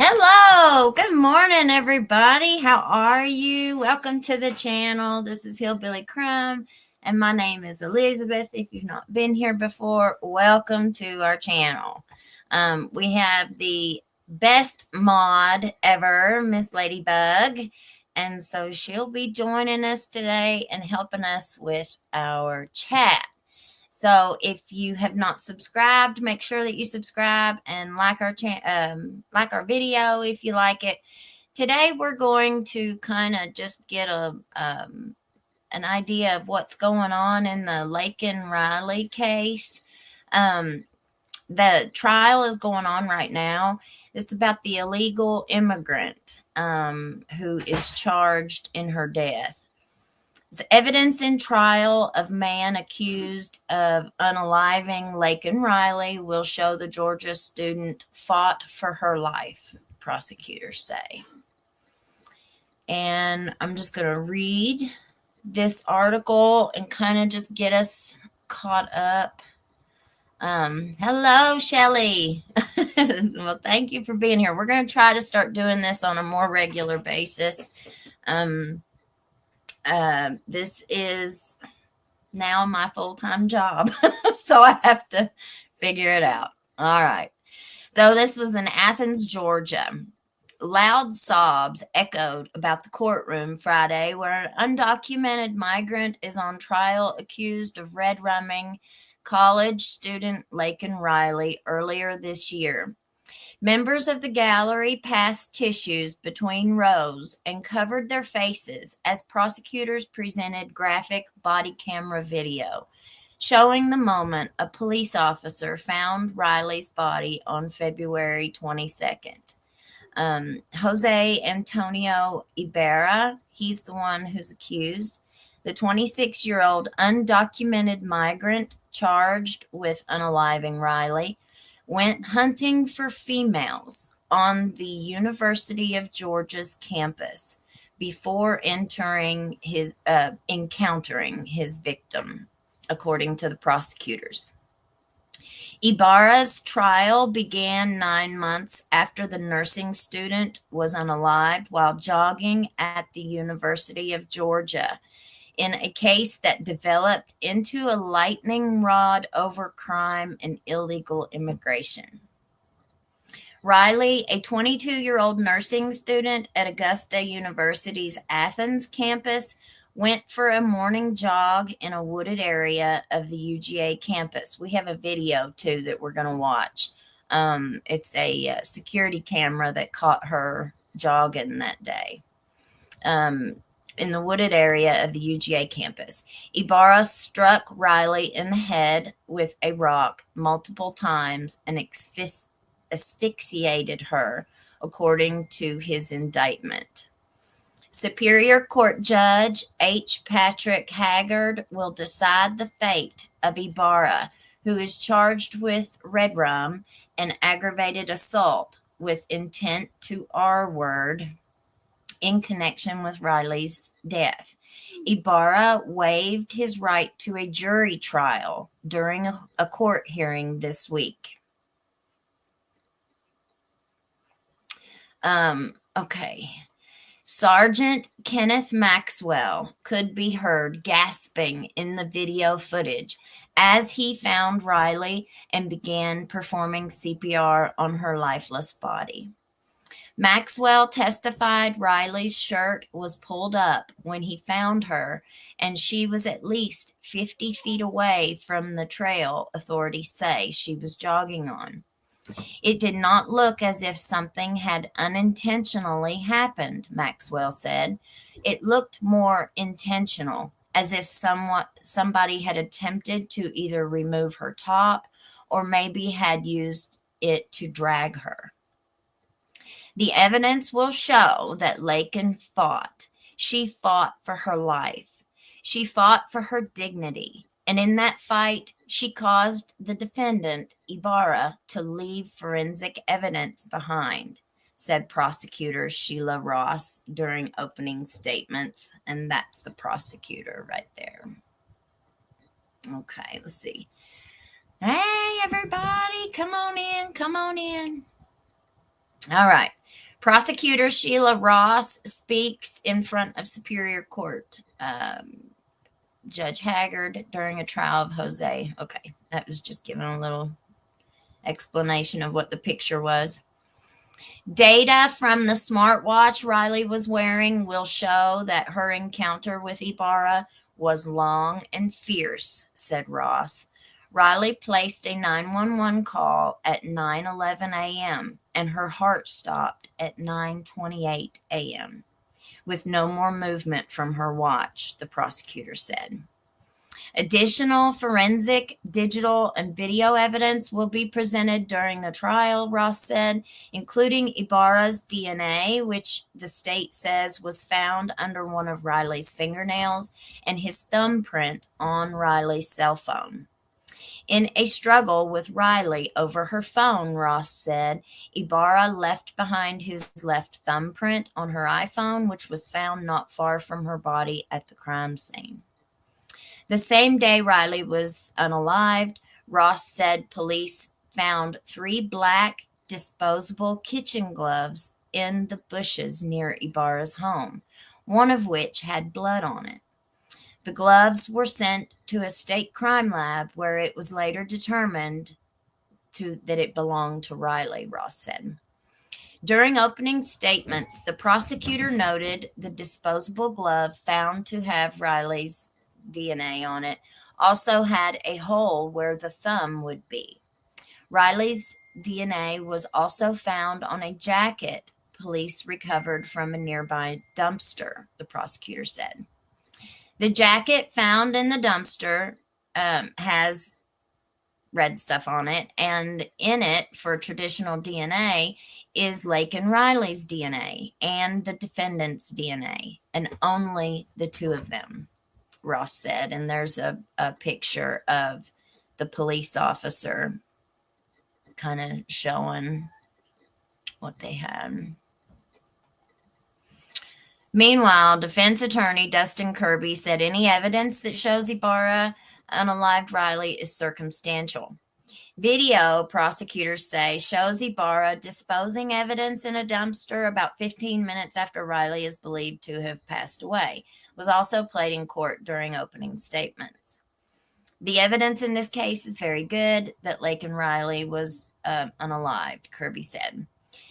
Hello, good morning, everybody. How are you? Welcome to the channel. This is Hillbilly Crumb, and my name is Elizabeth. If you've not been here before, welcome to our channel. We have the best mod ever, Miss Ladybug, and so she'll be joining us today and helping us with our chat. So if you have not subscribed, make sure that you subscribe and like our video if you like it. Today we're going to kind of just get an idea of what's going on in the Laken Riley case. The trial is going on right now. It's about the illegal immigrant who is charged in her death. Evidence in trial of man accused of unaliving Laken Riley will show the Georgia student fought for her life, prosecutors say. And I'm just going to read this article and kind of just get us caught up. Hello, Shelly. Well, thank you for being here. We're going to try to start doing this on a more regular basis. This is now my full-time job, so I have to figure it out. All right. So this was in Athens, Georgia. Loud sobs echoed about the courtroom Friday where an undocumented migrant is on trial accused of red-rumming college student Laken Riley earlier this year. Members of the gallery passed tissues between rows and covered their faces as prosecutors presented graphic body camera video showing the moment a police officer found Riley's body on February 22nd. Jose Antonio Ibarra, he's the one who's accused, the 26-year-old undocumented migrant charged with unaliving Riley, went hunting for females on the University of Georgia's campus before encountering his victim, according to the prosecutors. Ibarra's trial began 9 months after the nursing student was unalived while jogging at the University of Georgia, in a case that developed into a lightning rod over crime and illegal immigration. Riley, a 22-year-old nursing student at Augusta University's Athens campus, went for a morning jog in a wooded area of the UGA campus. We have a video, too, that we're going to watch. It's a security camera that caught her jogging that day. In the wooded area of the UGA campus. Ibarra struck Riley in the head with a rock multiple times and asphyxiated her, according to his indictment. Superior Court Judge H. Patrick Haggard will decide the fate of Ibarra, who is charged with red rum and aggravated assault with intent to R-word in connection with Riley's death. Ibarra waived his right to a jury trial during a court hearing this week. Okay. Sergeant Kenneth Maxwell could be heard gasping in the video footage as he found Riley and began performing CPR on her lifeless body. Maxwell testified Riley's shirt was pulled up when he found her, and she was at least 50 feet away from the trail authorities say she was jogging on. It did not look as if something had unintentionally happened, Maxwell said. It looked more intentional, as if somebody had attempted to either remove her top or maybe had used it to drag her. The evidence will show that Laken fought. She fought for her life. She fought for her dignity. And in that fight, she caused the defendant, Ibarra, to leave forensic evidence behind, said prosecutor Sheila Ross during opening statements. And that's the prosecutor right there. Okay, let's see. Hey, everybody, come on in, come on in. All right. Prosecutor Sheila Ross speaks in front of Superior Court Judge Haggard during a trial of Jose. Okay, that was just giving a little explanation of what the picture was. Data from the smartwatch Riley was wearing will show that her encounter with Ibarra was long and fierce, said Ross. Riley placed a 911 call at 9:11 a.m. and her heart stopped at 9:28 a.m. with no more movement from her watch, the prosecutor said. Additional forensic, digital, and video evidence will be presented during the trial, Ross said, including Ibarra's DNA, which the state says was found under one of Riley's fingernails, and his thumbprint on Riley's cell phone. In a struggle with Riley over her phone, Ross said, Ibarra left behind his left thumbprint on her iPhone, which was found not far from her body at the crime scene. The same day Riley was unalived, Ross said police found 3 black disposable kitchen gloves in the bushes near Ibarra's home, one of which had blood on it. The gloves were sent to a state crime lab where it was later determined that it belonged to Riley, Ross said. During opening statements, the prosecutor noted the disposable glove found to have Riley's DNA on it also had a hole where the thumb would be. Riley's DNA was also found on a jacket police recovered from a nearby dumpster, the prosecutor said. The jacket found in the dumpster has red stuff on it, and in it for traditional DNA is Laken Riley's DNA and the defendant's DNA, and only the 2 of them, Ross said. And there's a picture of the police officer kind of showing what they had. Meanwhile, defense attorney Dustin Kirby said any evidence that shows Ibarra unalived Riley is circumstantial. Video, prosecutors say, shows Ibarra disposing evidence in a dumpster about 15 minutes after Riley is believed to have passed away. It was also played in court during opening statements. The evidence in this case is very good that Laken Riley was unalived, Kirby said.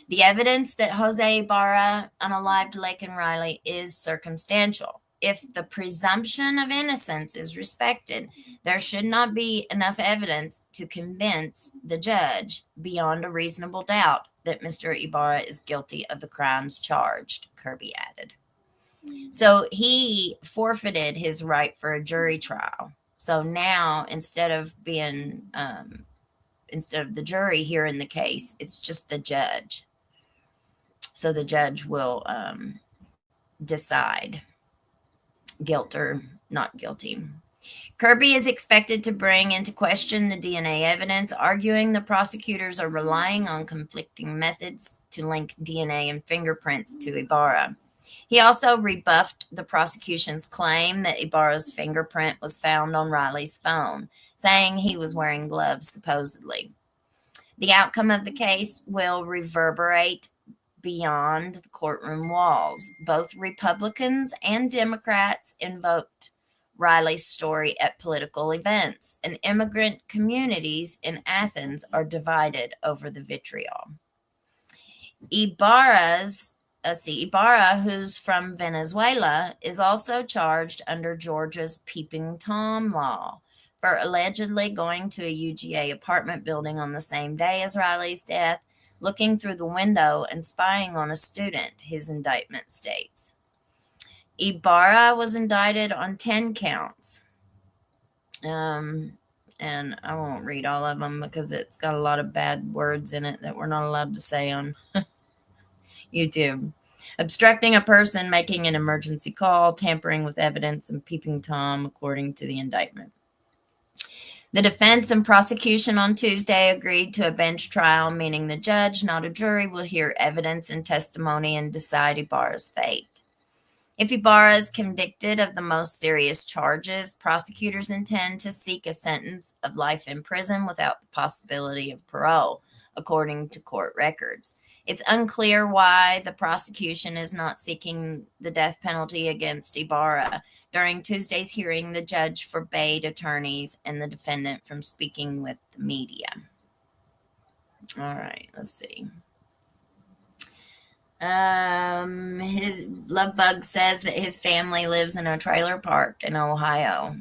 The evidence that Jose Ibarra unalived Laken Riley is circumstantial. If the presumption of innocence is respected, there should not be enough evidence to convince the judge beyond a reasonable doubt that Mr. Ibarra is guilty of the crimes charged, Kirby added. So he forfeited his right for a jury trial. So now instead of the jury hearing the case, it's just the judge. So the judge will decide guilt or not guilty. Kirby is expected to bring into question the DNA evidence, arguing the prosecutors are relying on conflicting methods to link DNA and fingerprints to Ibarra. He also rebuffed the prosecution's claim that Ibarra's fingerprint was found on Riley's phone, saying he was wearing gloves, supposedly. The outcome of the case will reverberate beyond the courtroom walls. Both Republicans and Democrats invoked Riley's story at political events, and immigrant communities in Athens are divided over the vitriol. Ibarra, who's from Venezuela, is also charged under Georgia's Peeping Tom law for allegedly going to a UGA apartment building on the same day as Riley's death, looking through the window and spying on a student, his indictment states. Ibarra was indicted on 10 counts. And I won't read all of them because it's got a lot of bad words in it that we're not allowed to say on YouTube. Obstructing a person making an emergency call, tampering with evidence, and peeping Tom, according to the indictment. The defense and prosecution on Tuesday agreed to a bench trial, meaning the judge, not a jury, will hear evidence and testimony and decide Ibarra's fate. If Ibarra is convicted of the most serious charges, prosecutors intend to seek a sentence of life in prison without the possibility of parole, according to court records. It's unclear why the prosecution is not seeking the death penalty against Ibarra. During Tuesday's hearing, the judge forbade attorneys and the defendant from speaking with the media. All right, let's see. His Lovebug says that his family lives in a trailer park in Ohio.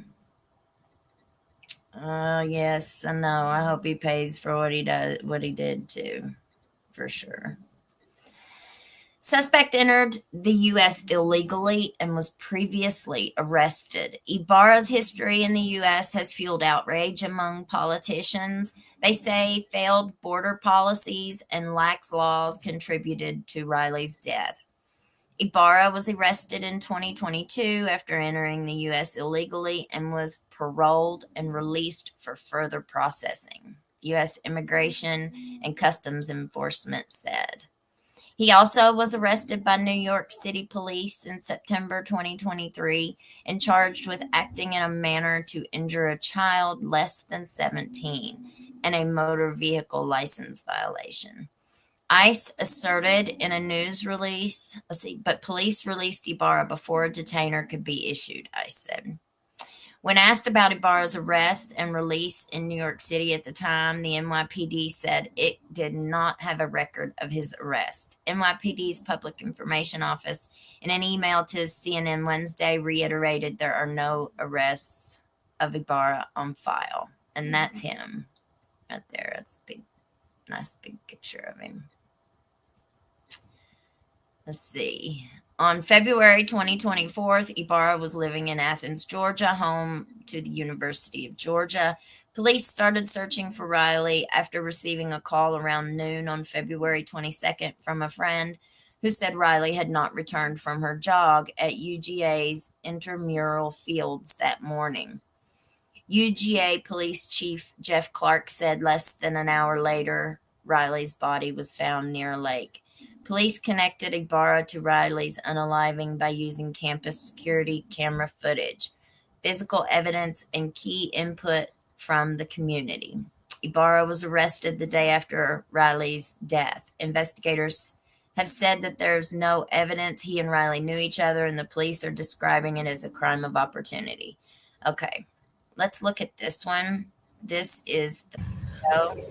Yes, I know. I hope he pays for what he did too, for sure. Suspect entered the U.S. illegally and was previously arrested. Ibarra's history in the U.S. has fueled outrage among politicians. They say failed border policies and lax laws contributed to Riley's death. Ibarra was arrested in 2022 after entering the U.S. illegally and was paroled and released for further processing, U.S. Immigration and Customs Enforcement said. He also was arrested by New York City Police in September 2023 and charged with acting in a manner to injure a child less than 17 and a motor vehicle license violation. ICE asserted in a news release, but police released Ibarra before a detainer could be issued, ICE said. When asked about Ibarra's arrest and release in New York City at the time, the NYPD said it did not have a record of his arrest. NYPD's Public Information Office, in an email to CNN Wednesday, reiterated there are no arrests of Ibarra on file. And that's him right there. That's a big, nice big picture of him. Let's see. On February 2024, Ibarra was living in Athens, Georgia, home to the University of Georgia. Police started searching for Riley after receiving a call around noon on February 22nd from a friend who said Riley had not returned from her jog at UGA's intramural fields that morning. UGA Police Chief Jeff Clark said less than an hour later, Riley's body was found near a lake. Police connected Ibarra to Riley's unaliving by using campus security camera footage, physical evidence, and key input from the community. Ibarra was arrested the day after Riley's death. Investigators have said that there's no evidence he and Riley knew each other, and the police are describing it as a crime of opportunity. Okay, let's look at this one. This is the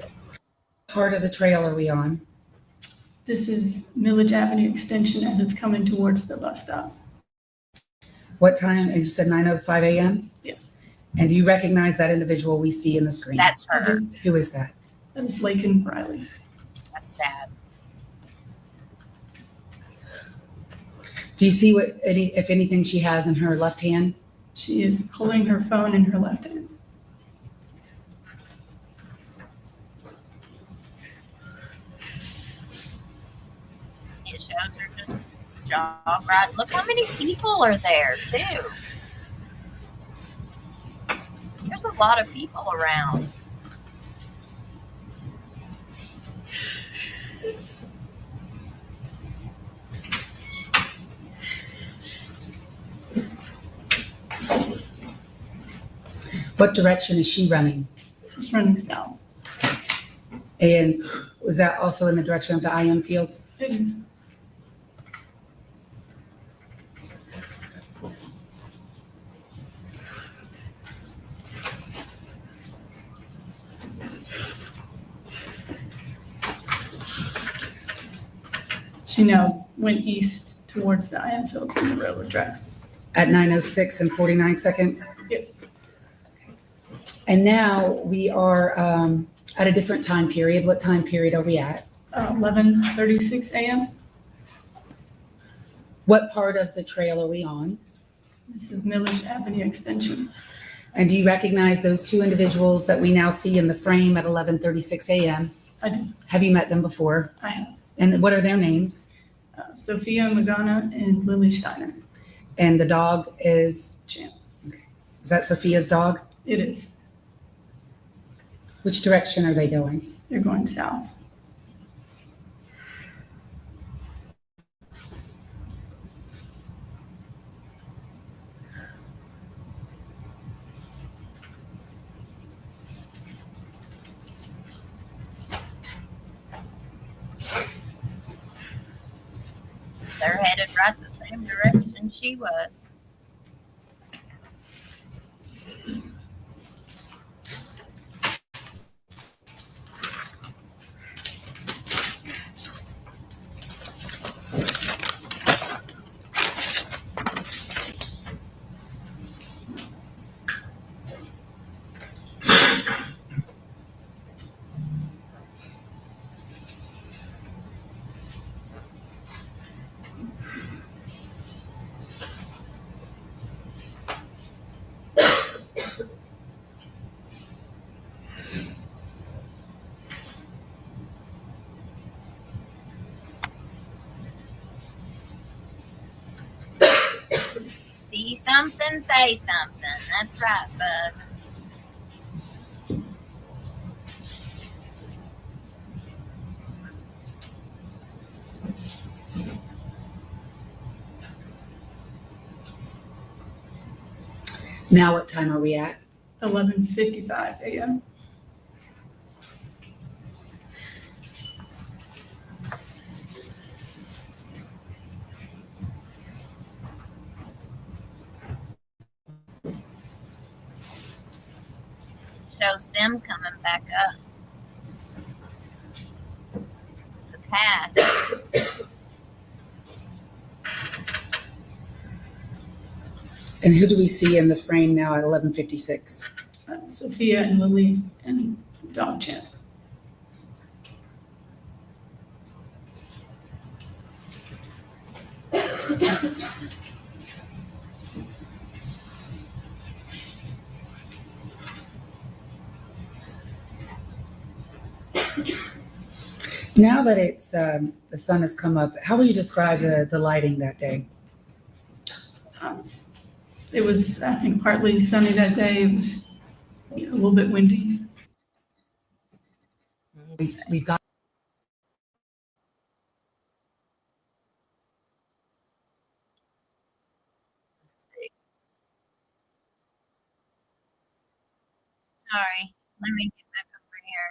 part of the trail are we on? This is Millage Avenue Extension as it's coming towards the bus stop. What time? You said 9:05 a.m.? Yes. And do you recognize that individual we see in the screen? That's her. Who is that? That is Laken Riley. That's sad. Do you see if anything she has in her left hand? She is holding her phone in her left hand. It shows her just jog right. Look how many people are there, too. There's a lot of people around. What direction is she running? She's running south. And was that also in the direction of the IM fields? It is. She now went east towards the IM fields in the railroad tracks. At 9:06 and 49 seconds? Yes. And now we are at a different time period. What time period are we at? 11:36 a.m. What part of the trail are we on? This is Millage Avenue Extension. And do you recognize those two individuals that we now see in the frame at 11:36 a.m.? I do. Have you met them before? I have. And what are their names? Sophia Magana and Lily Steiner. And the dog is? Champ. Okay. Is that Sophia's dog? It is. Which direction are they going? They're going south. They're headed right the same direction she was. See something, say something. That's right, bud. Now what time are we at? 11:55 a.m. It shows them coming back up the path. And who do we see in the frame now at 11:56? Sophia and Lily and Dog Champ. Now that it's the sun has come up, how will you describe the lighting that day? It was, I think, partly sunny that day. It was a little bit windy. We've got. Let's see. Sorry, let me get back over here.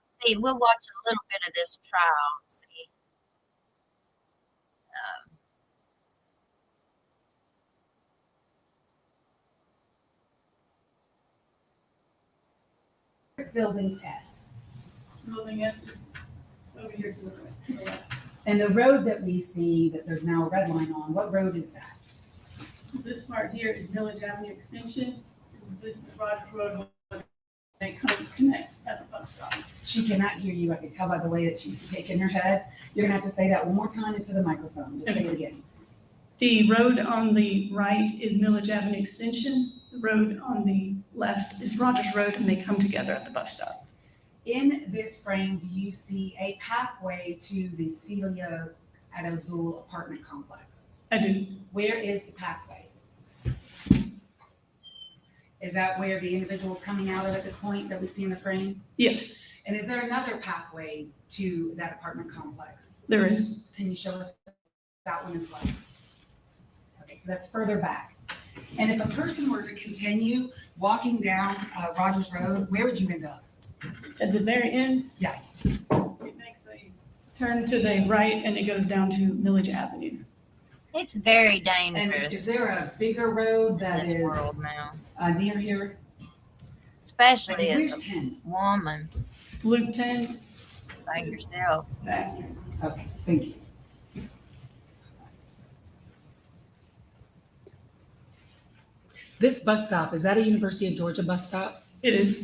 See, we'll watch a little bit of this trial. See. Building S. Building S is over here to the left. And the road that we see that there's now a red line on, what road is that? This part here is Village Avenue Extension. This is Rogers Road. They connect at the bus stop. She cannot hear you. I can tell by the way that she's shaking her head. You're gonna have to say that one more time into the microphone. Just say it again. The road on the right is Village Avenue Extension. The road on the left is Rogers Road, and they come together at the bus stop. In this frame, do you see a pathway to the Celia at Azul apartment complex? I do. Where is the pathway? Is that where the individual is coming out of at this point that we see in the frame? Yes, And is there another pathway to that apartment complex? there is. Can you show us that one as well? Okay, so that's further back. And if a person were to continue walking down Rogers Road, where would you end up? At the very end, Yes. it makes a turn to the right, and it goes down to Village Avenue. It's very And is dangerous there a bigger road in that this is world now, near here? especially Where's as a 10? woman Loop 10, by yourself. back here. Okay, thank you. This bus stop, is that a University of Georgia bus stop? It is.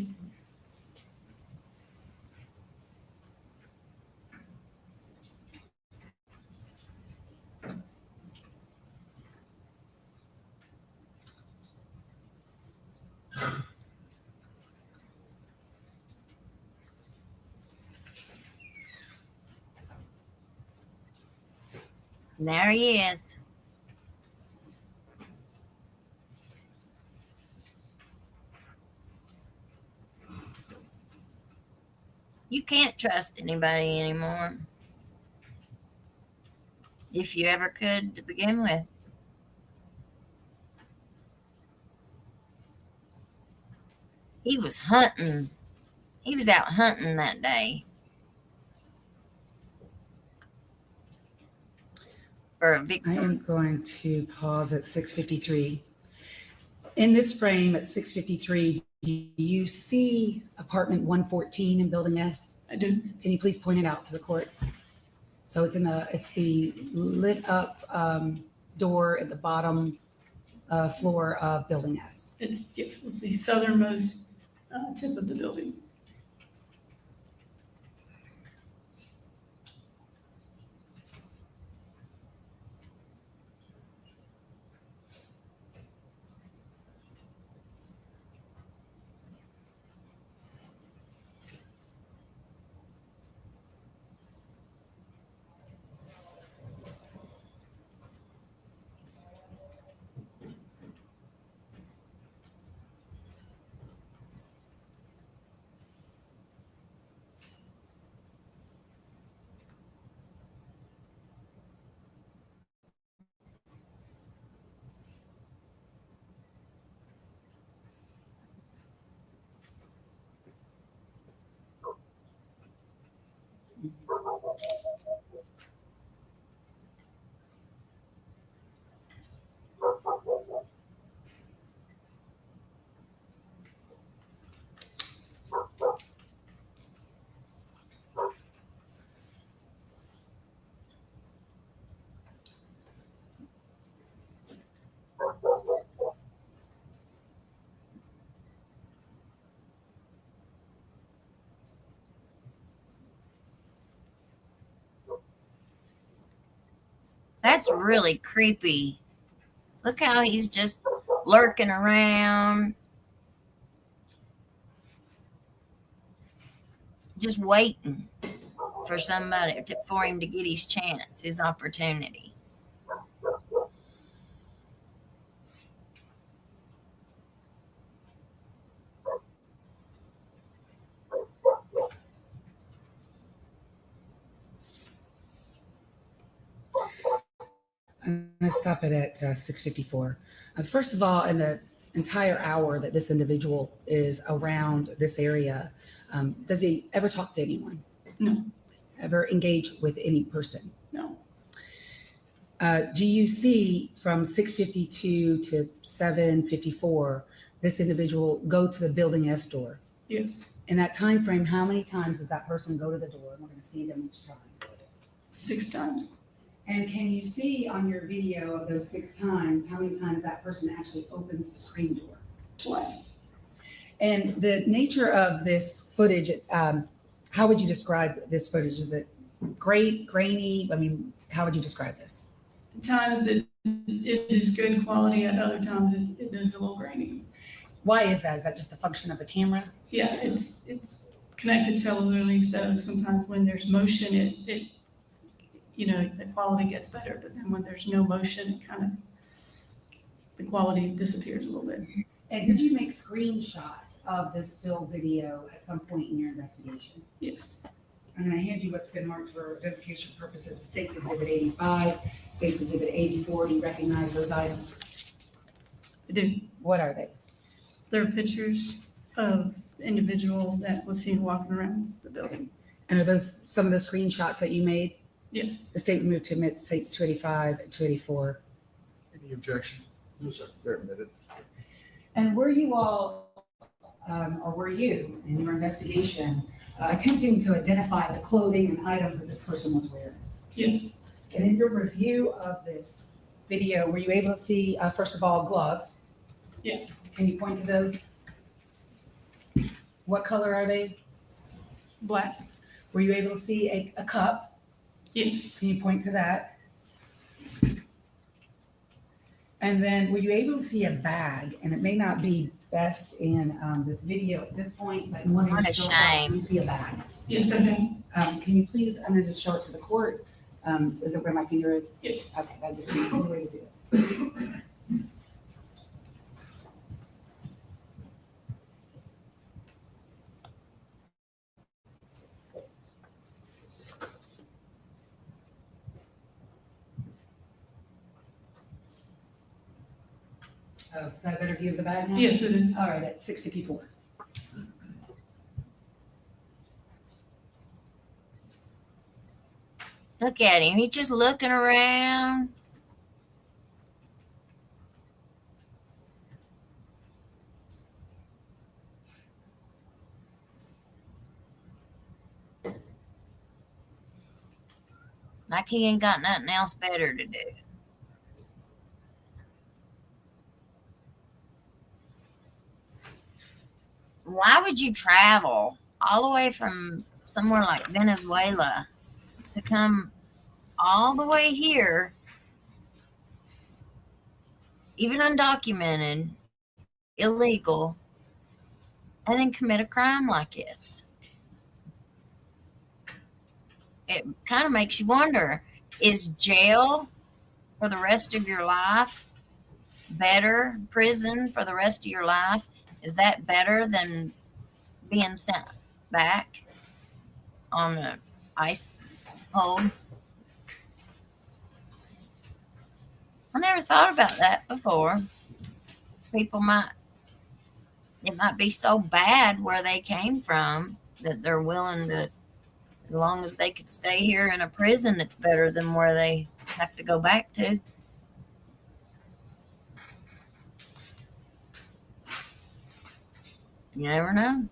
And there he is. You can't trust anybody anymore. If you ever could to begin with. He was hunting. He was out hunting that day. or I Victor. am going to pause at 6:53. In this frame at 6:53, do you see apartment 114 in building S? I do. Can you please point it out to the court? So it's the lit up door at the bottom floor of building S. It's the southernmost tip of the building. That's really creepy. Look how he's just lurking around, just waiting for for him to get his chance, his opportunity. I'm going to stop it at 6:54. First of all, in the entire hour that this individual is around this area, does he ever talk to anyone? No. Ever engage with any person? No. Do you see from 6:52 to 7:54 this individual go to the building S door? Yes. In that time frame, how many times does that person go to the door? And we're going to see them each time. 6 times. And can you see on your video of those 6 times, how many times that person actually opens the screen door? Twice. And the nature of this footage, how would you describe this footage? Is it great, grainy? I mean, how would you describe this? At times it is good quality, at other times it is a little grainy. Why is that? Is that just a function of the camera? Yeah, it's connected cellularly, so sometimes when there's motion, it the quality gets better, but then when there's no motion, the quality disappears a little bit. And did you make screenshots of this still video at some point in your investigation? Yes. I'm going to hand you what's been marked for identification purposes. States Exhibit 85, States Exhibit 84. Do you recognize those items? I do. What are they? There are pictures of the individual that was seen walking around the building. And are those some of the screenshots that you made? Yes. The state would move to admit States 285 and 284. Any objection? No, sir. They're admitted. And were you all, or were you in your investigation attempting to identify the clothing and items that this person was wearing? Yes. And in your review of this video, were you able to see, first of all, gloves? Yes. Can you point to those? What color are they? Black. Were you able to see a cup? Yes. Can you point to that? And then were you able to see a bag? And it may not be best in this video at this point, but in one of your What a still shots, shame. you see a bag. Yes, I do. Can you please, I'm gonna just show it to the court. Is it where my finger is? Yes. Okay, that just means the way to do it. Oh, is that a better view of the bag now? Yes, it is. All right, at 6:54. Look at him. He's just looking around. Like he ain't got nothing else better to do. Why would you travel all the way from somewhere like Venezuela to come all the way here, even undocumented, illegal, and then commit a crime like this? It kind of makes you wonder, is jail for the rest of your life better? Prison for the rest of your life, is that better than being sent back on an ice hold? I never thought about that before. People might, it might be so bad where they came from that they're willing to, as long as they could stay here in a prison, it's better than where they have to go back to. You never know.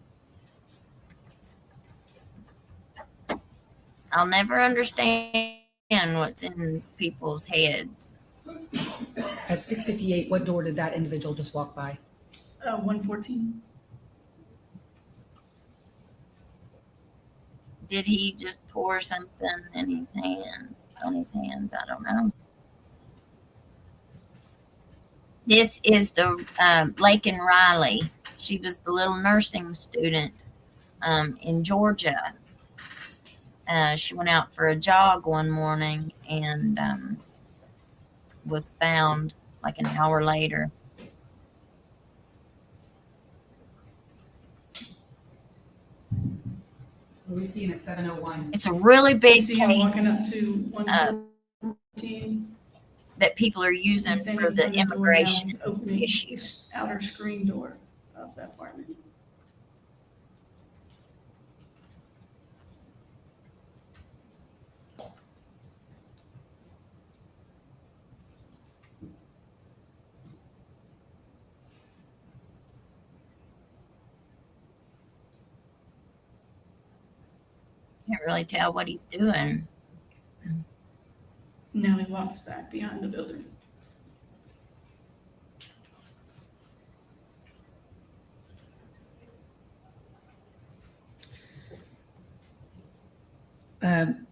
I'll never understand what's in people's heads. At 6:58, what door did that individual just walk by? 114. Did he just pour something in his hands, on his hands? I don't know. This is the Laken Riley. She was the little nursing student in Georgia. She went out for a jog one morning and was found like an hour later. We see him at 7:01. It's a really You big see him case walking up to 114. that people are using He's standing for in the front of door now, immigration he's opening issue. the outer screen door of the apartment. Can't really tell what he's doing. Now he walks back behind the building. And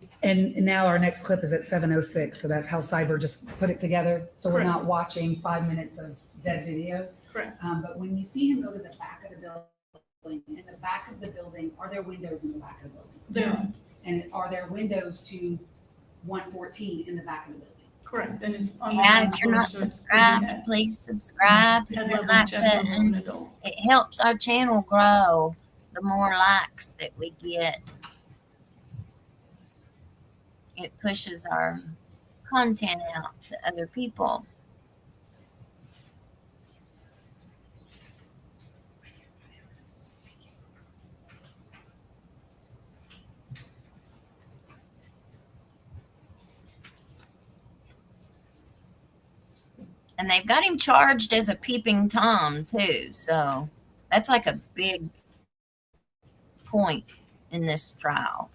now our next clip is at 7:06. So that's how Cyber just put it together. So we're Correct. not watching 5 minutes of dead video. Correct. But when you see him go to the back of the building, in the back of the building, are there windows in the back of the building? There are. And are there windows to 114 in the back of the building? Correct. And it's on the Yeah, ground if you're floor, not so it's subscribed, at please subscribe. Hit head that level, like chest level, button. and adult. It helps our channel grow. The more likes that we get, it pushes our content out to other people. And they've got him charged as a peeping Tom too. So that's like a big point in this trial.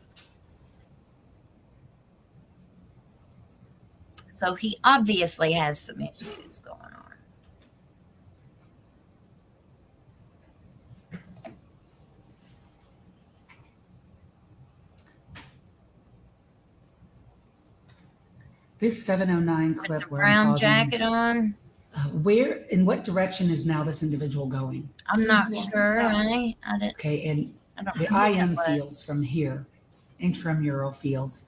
So he obviously has some issues going on. This 7:09 With clip the where I'm brown pausing, jacket on. where, in what direction is now this individual going? I'm not He's walking sure, south. honey. Okay, and I don't the know who IM that was. fields from here, intramural fields,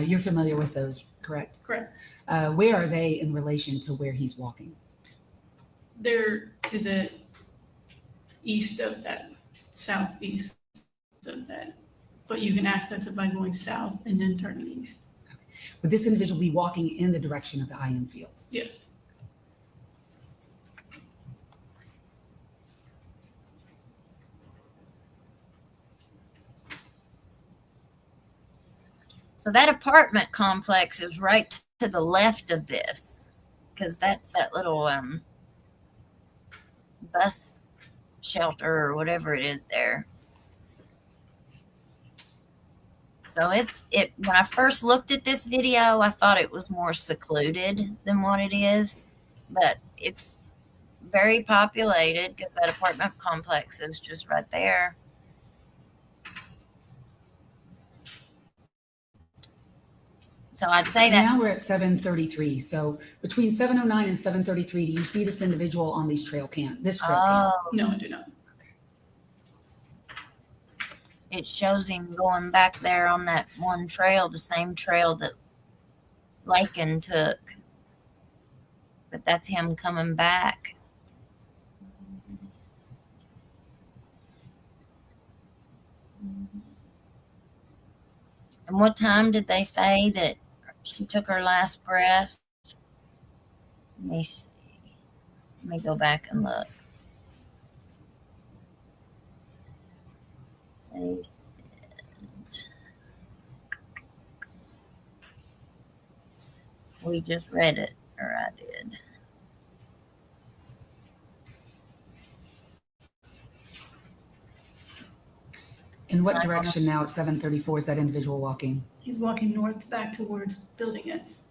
you're familiar with those, correct? Correct. Where are they in relation to where he's walking? They're to the east of that, southeast of that. But you can access it by going south and then turning east. Would this individual be walking in the direction of the IM fields? Yes. So that apartment complex is right to the left of this, because that's that little bus shelter or whatever it is there. So when I first looked at this video, I thought it was more secluded than what it is, but it's very populated because that apartment complex is just right there. So I'd say So that now we're at 7:33. So between 7:09 and 7:33, do you see this individual on these trail cam? This trail cam? oh, No, I do not. it shows him going back there on that one trail, the same trail that Laken took. But that's him coming back. And what time did they say that she took her last breath? Let me see. Let me go back and look. They said, we just read it, or I did. In what direction now at 7:34 is that individual walking? He's walking north back towards Building S.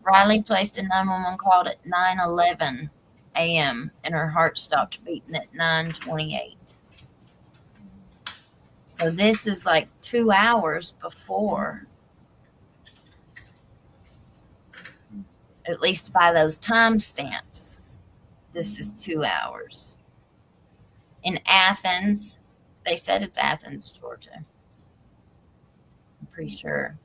Riley placed a 911 call at 9:11 a.m. and her heart stopped beating at 9:28. So this is like 2 hours before, at least by those timestamps. This is 2 hours. In Athens, they said it's Athens, Georgia. I'm pretty sure.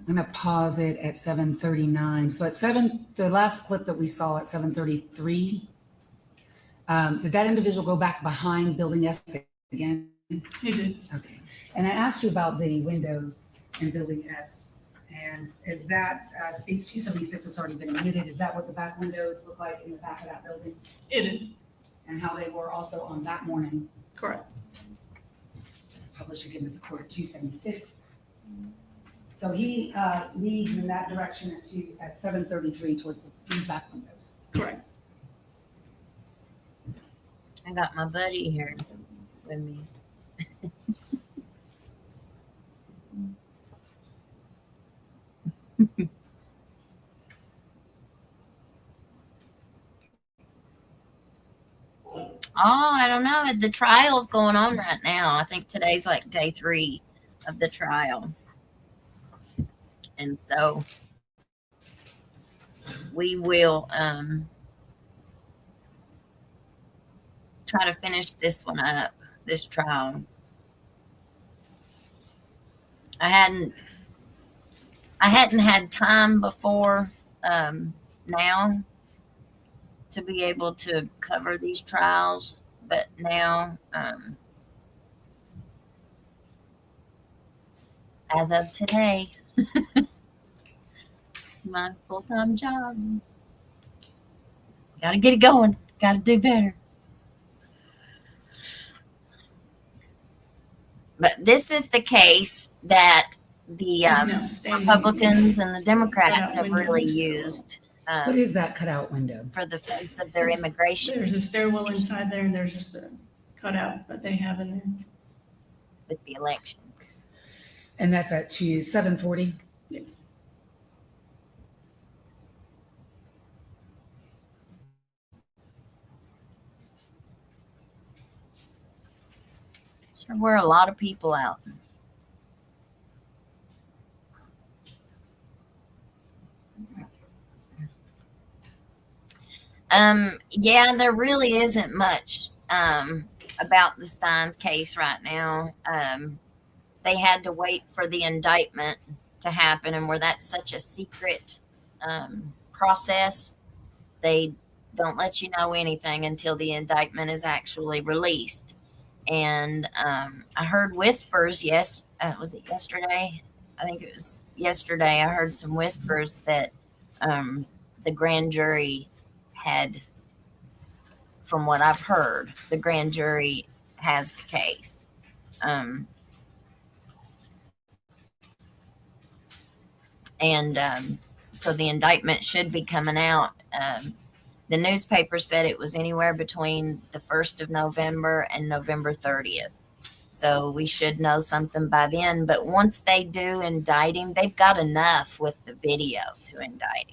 I'm going to pause it at 7:39. So the last clip that we saw at 7:33, did that individual go back behind Building S again? He did. Okay. And I asked you about the windows in Building S. And is that space 276 has already been admitted? Is that what the back windows look like in the back of that building? It is. And how they were also on that morning? Correct. Just publish again with the court 276. So he leads in that direction at 7:33 towards these back windows. Correct. I got my buddy here with me. Oh, I don't know. The trial's going on right now. I think today's like day 3 of the trial. And so we will try to finish this one up, this trial. I hadn't had time before now to be able to cover these trials, but now as of today, it's my full-time job. Gotta get it going. Gotta do better. But this is the case that the He's now standing Republicans and the Democrats Cutout have really windows. used What is that cutout window? for the face of their immigration There's a stairwell inside there, and there's just a cutout that they have in there. with the election. And that's at 7:40. Yes. Sure were a lot of people out. Yeah, there really isn't much about the Steins case right now. They had to wait for the indictment to happen, and where that's such a secret process, they don't let you know anything until the indictment is actually released. And I heard whispers. Was it yesterday? I think it was yesterday. I heard some whispers that the grand jury had from what I've heard, the grand jury has the case. So the indictment should be coming out. The newspaper said it was anywhere between the 1st of November and November 30th. So we should know something by then. But once they do indict him, they've got enough with the video to indict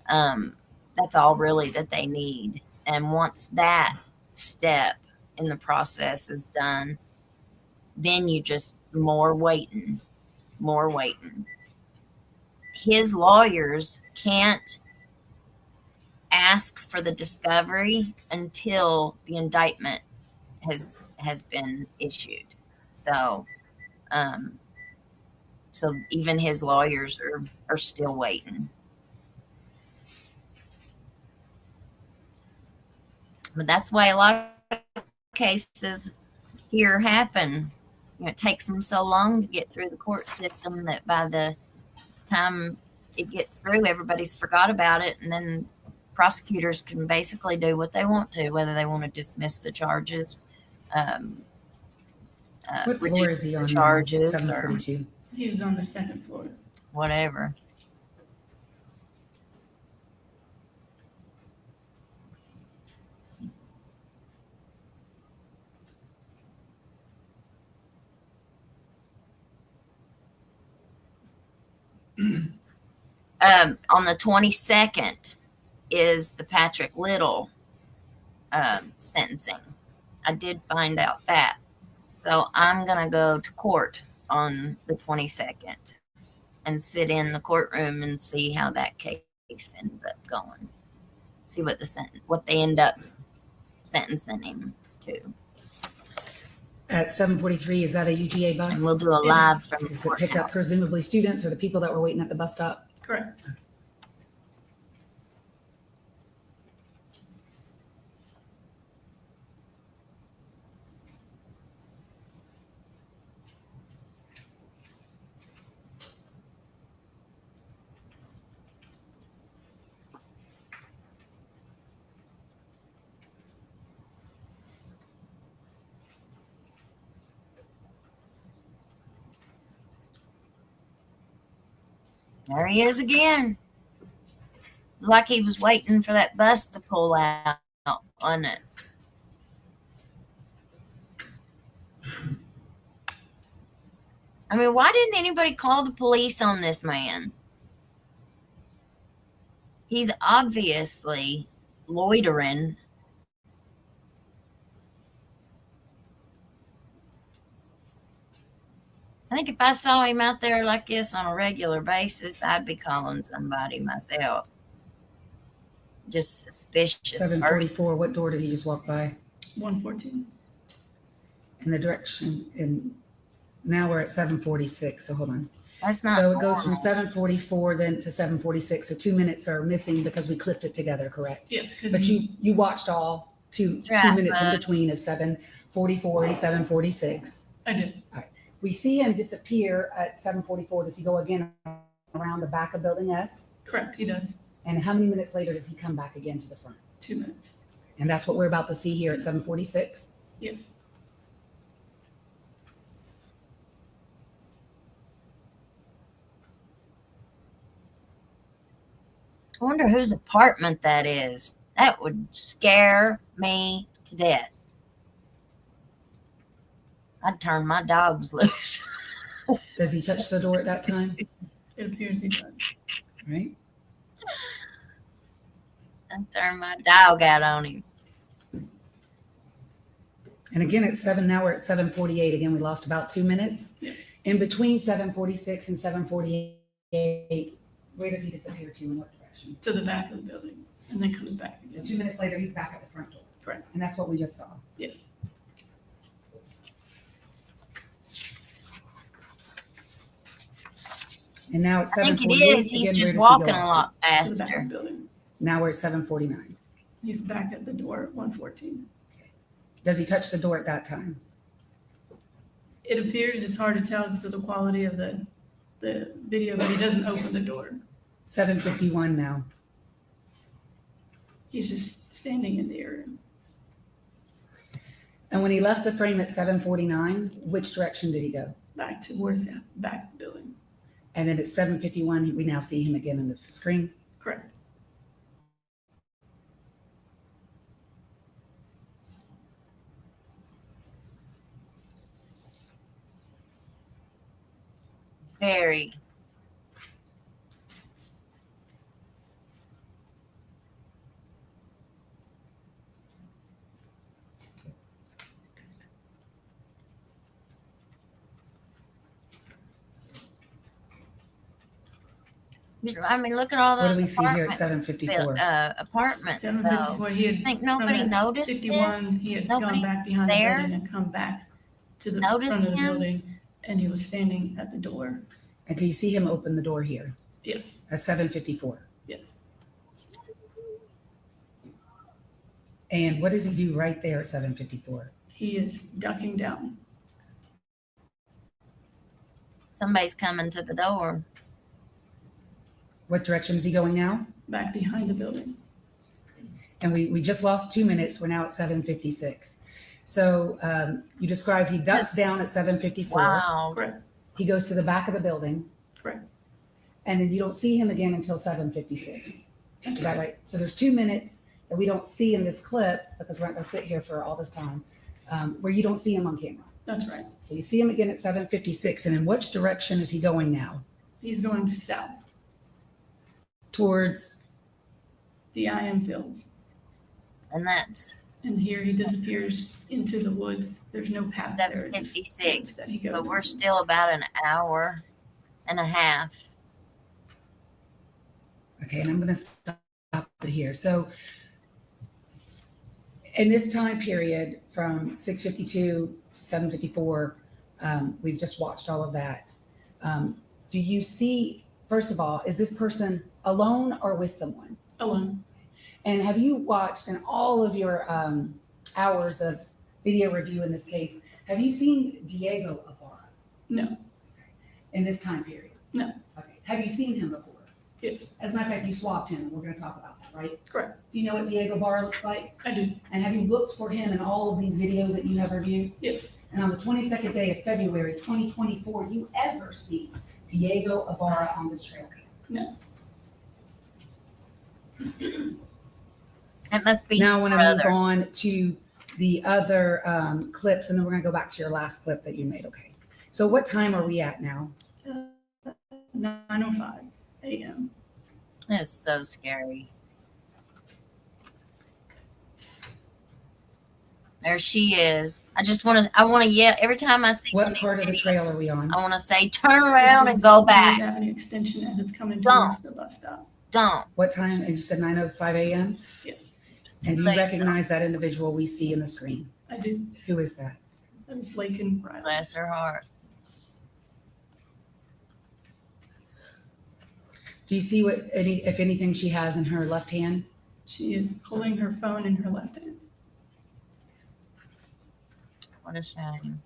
him. That's all really that they need. And once that step in the process is done, then you just more waiting. His lawyers can't ask for the discovery until the indictment has been issued. So so even his lawyers are still waiting. But that's why a lot of cases here happen. It takes them so long to get through the court system that by the time it gets through, everybody's forgot about it, and then prosecutors can basically do what they want to, whether they want to dismiss the charges, What floor is he on? Charges, 742. He was on the second floor. whatever. On the 22nd is the Patrick Little sentencing. I did find out that. So I'm going to go to court on the 22nd and sit in the courtroom and see how that case ends up going. See what they end up sentencing him to. At 743, is that a UGA bus? And we'll do a live from the Does it pick up courthouse. presumably students or the people that were waiting at the bus stop? Correct. There he is again. Like he was waiting for that bus to pull out, wasn't it? I mean, why didn't anybody call the police on this man? He's obviously loitering. I think if I saw him out there like this on a regular basis, I'd be calling somebody myself. Just suspicious. 744, what door did he just walk by? 114. In the direction, and now we're at 746, so hold on. That's not So it goes from normal. 744 then to 746, so 2 minutes are missing because we clipped it together, correct? Yes, But because you watched all two Right, minutes in but- between of 744 and 746. I did. We see him disappear at 744. Does he go again around the back of building S? Correct, he does. And how many minutes later does he come back again to the front? 2 minutes. And that's what we're about to see here at 746. Yes. I wonder whose apartment that is. That would scare me to death. I'd turn my dogs loose. Does he touch the door at that time? It appears he does. Right? I'd turn my dog out on him. And again, at 7, now we're at 748. Again, we lost about 2 minutes. Yeah. In between 746 and 748, where does he disappear to? In what direction? To the back of the building and then comes back So again. 2 minutes later, he's back at the front door. Correct. And that's what we just saw. Yes. And now it's I think it 748. is. He's Again, just where does he go walking a off lot To the back of faster. the building. Now we're at 749. He's back at the door at 114. Does he touch the door at that time? It appears, it's hard to tell because of the quality of the video, but he doesn't open the door. 751 now. He's just standing in the area. And when he left the frame at 7:49, which direction did he go? Back towards the back of the building. And then at 7:51, we now see him again in the screen. Correct. Very. I mean, look at all What do those we see here at 7:54? apartments, though. 7:54, he had. Think nobody from that noticed 51, this? he had Nobody gone back behind the there building and come back to the noticed front of the him? building, and he was standing at the door. And can you see him open the door here Yes, at 7:54? yes. And what does he do right there at 7:54? He is ducking down. Somebody's coming to the door. What direction is he going now? Back behind the building. And we just lost 2 minutes. We're now at 7:56. So you described he ducks down at 7:54. Wow. Correct, He goes to the back of the building, correct. and then you don't see him again until 7:56. Is that right? So there's 2 minutes that we don't see in this clip, because we're not going to sit here for all this time, where you don't see him on camera. That's right. So you see him again at 7:56. And in which direction is he going now? He's going south, Towards, the IM fields. And that's And here he disappears into the woods. There's no path there. just woods 7:56. that he goes So we're into. still about an hour and a half. okay, and I'm going to stop it here. So in this time period from 6:52 to 7:54, we've just watched all of that. Do you see, first of all, is this person alone or with someone? Alone. And have you watched in all of your hours of video review in this case, have you seen Diego Ibarra No, in this time period? No. Okay. Have you seen him before? yes, As a matter of fact, you swapped him, and we're going to talk about that, right? correct. Do you know what Diego Ibarra looks like? I do, And have you looked for him in all of these videos that you have reviewed? yes. And on the 22nd day of February 2024, you ever see Diego Ibarra on this trail cam? No. It must be Now I want to move brother. on to the other clips, and then we're going to go back to your last clip that you made. Okay. So what time are we at now? 9:05 a.m. It's so scary. There she is. I want to yell every time I see one What of these part of the videos, trail are we on? I want to say, turn around This and is go Village back. Avenue Extension as it's coming Don't. towards the bus stop. Don't. What time? And you said 9:05 a.m. Yes, It's And too do you late. recognize that individual we see in the screen? I do. Who is that? That is Laken Riley. Bless her heart. Do you see if anything, she has in her left hand? She is holding her phone in her left hand. What a shame.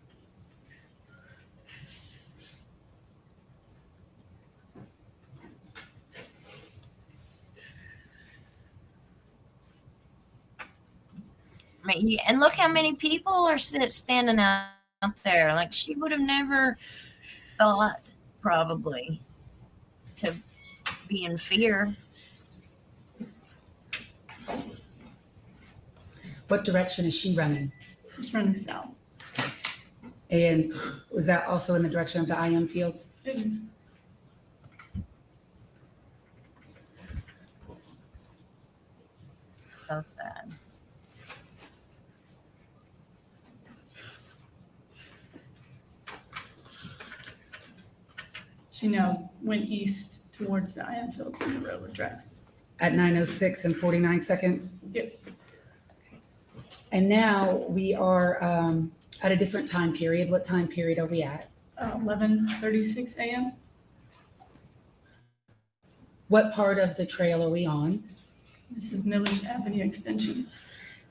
I mean, and look how many people are standing out there. Like, she would have never thought, probably, to be in fear. What direction is she running? She's running south. And was that also in the direction of the IM fields? It is. So sad. She now went east towards the IM fields in the railroad tracks. At 9:06 and 49 seconds. Yes, And now we are at a different time period. What time period are we at? 11:36 a.m. What part of the trail are we on? This is Village Avenue Extension.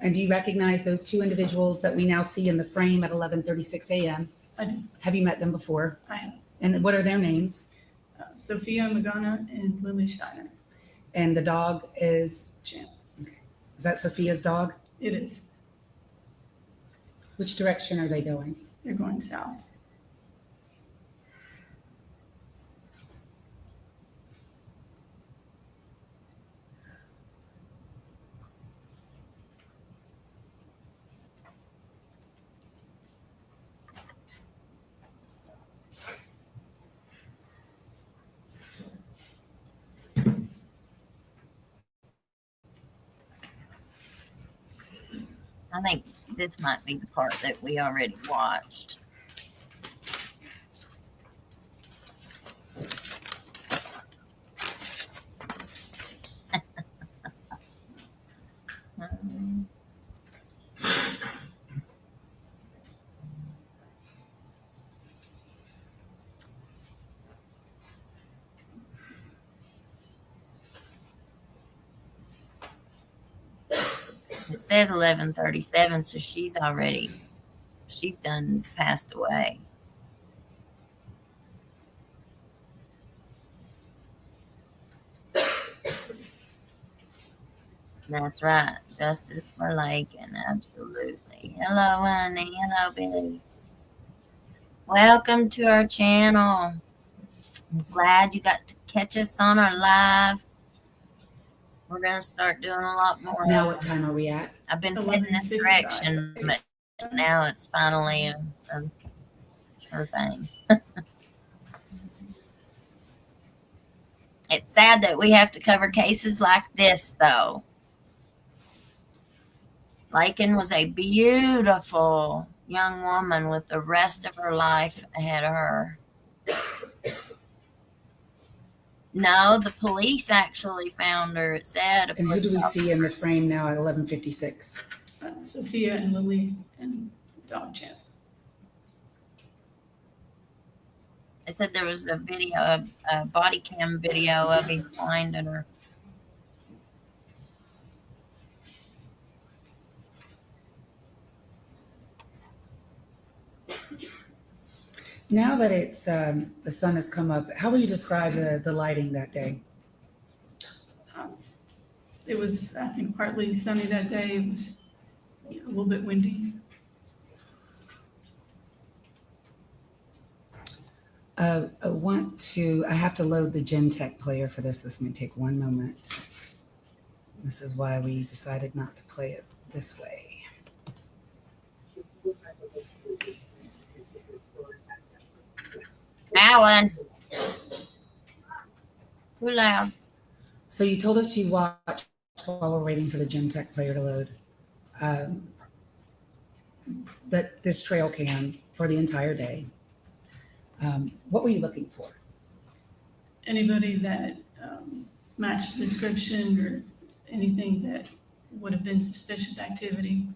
And do you recognize those two individuals that we now see in the frame at 11:36 a.m.? I do. Have you met them before? I have And what are their names? Sophia Magana and Lily Steiner. And the dog is, Champ. is that Sophia's dog? It is. Which direction are they going? They're going south. I think this might be the part that we already watched. It says 11:37, so she's done passed away. That's right. Justice for Laken. Absolutely. Hello, honey. Hello, Billy. Welcome to our channel. I'm glad you got to catch us on our live. We're going to start doing a lot more. Now, what time are we at? I've been heading this 11:55. direction, but now it's finally a sure thing. It's sad that we have to cover cases like this, though. Laken was a beautiful young woman with the rest of her life ahead of her. No, the police actually found her. It said. And who do we see in the frame now at 11:56? Sophia and Lily and dog champ. It said there was a video, a body cam video of him finding her. Now that it's the sun has come up, how would you describe the lighting that day? It was, I think, partly sunny that day. It was a little bit windy. I have to load the Gen player for this. This may take one moment. This is why we decided not to play it this way. Alan. Too loud. So you told us you watched while we're waiting for the Gen player to load. That this trail cam for the entire day. What were you looking for? Anybody that matched the description or anything that would have been suspicious activity.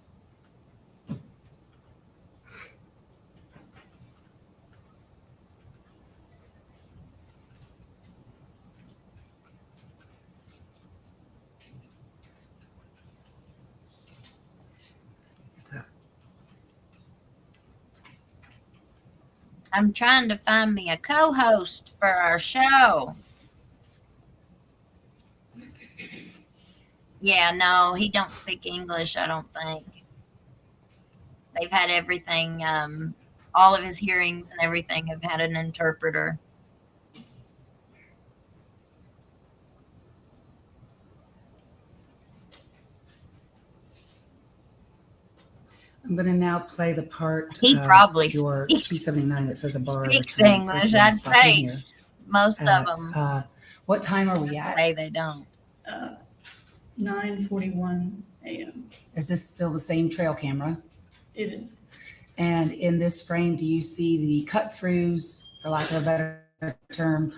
I'm trying to find me a co-host for our show. Yeah, no, he don't speak English, I don't think. They've had everything, all of his hearings and everything have had an interpreter. I'm going to now play the part He of probably your speaks- 279 that says a bar. speaks return. English, First one, I'd stop in say. here Most at, of them what time are we just at? say they don't. 9:41 a.m. Is this still the same trail camera? It is. And in this frame, do you see the cut throughs, for lack of a better term,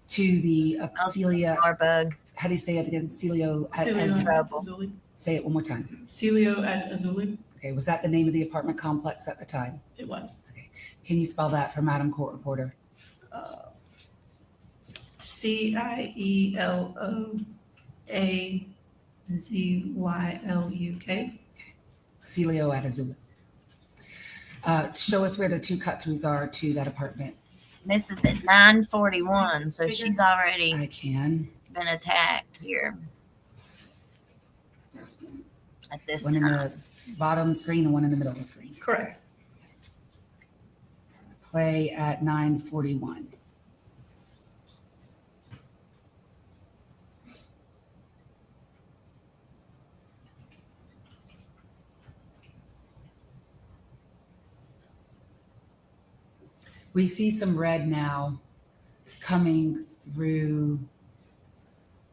to the Celia? Our bug. How do you say it again? Celio at Celio Azul. at trouble. Azuli. Say it one more time. Celio at Azuli. Okay, was that the name of the apartment complex at the time? It was. Can you spell that for Madam Court Reporter? CIELOAZYLUK. Celio at Azul. Show us where the two cut throughs are to that apartment. This is at 9:41, so she's already I can. been attacked here at this One in time. the bottom screen and one in the middle of the screen. Correct. play at 9:41. We see some red now coming through.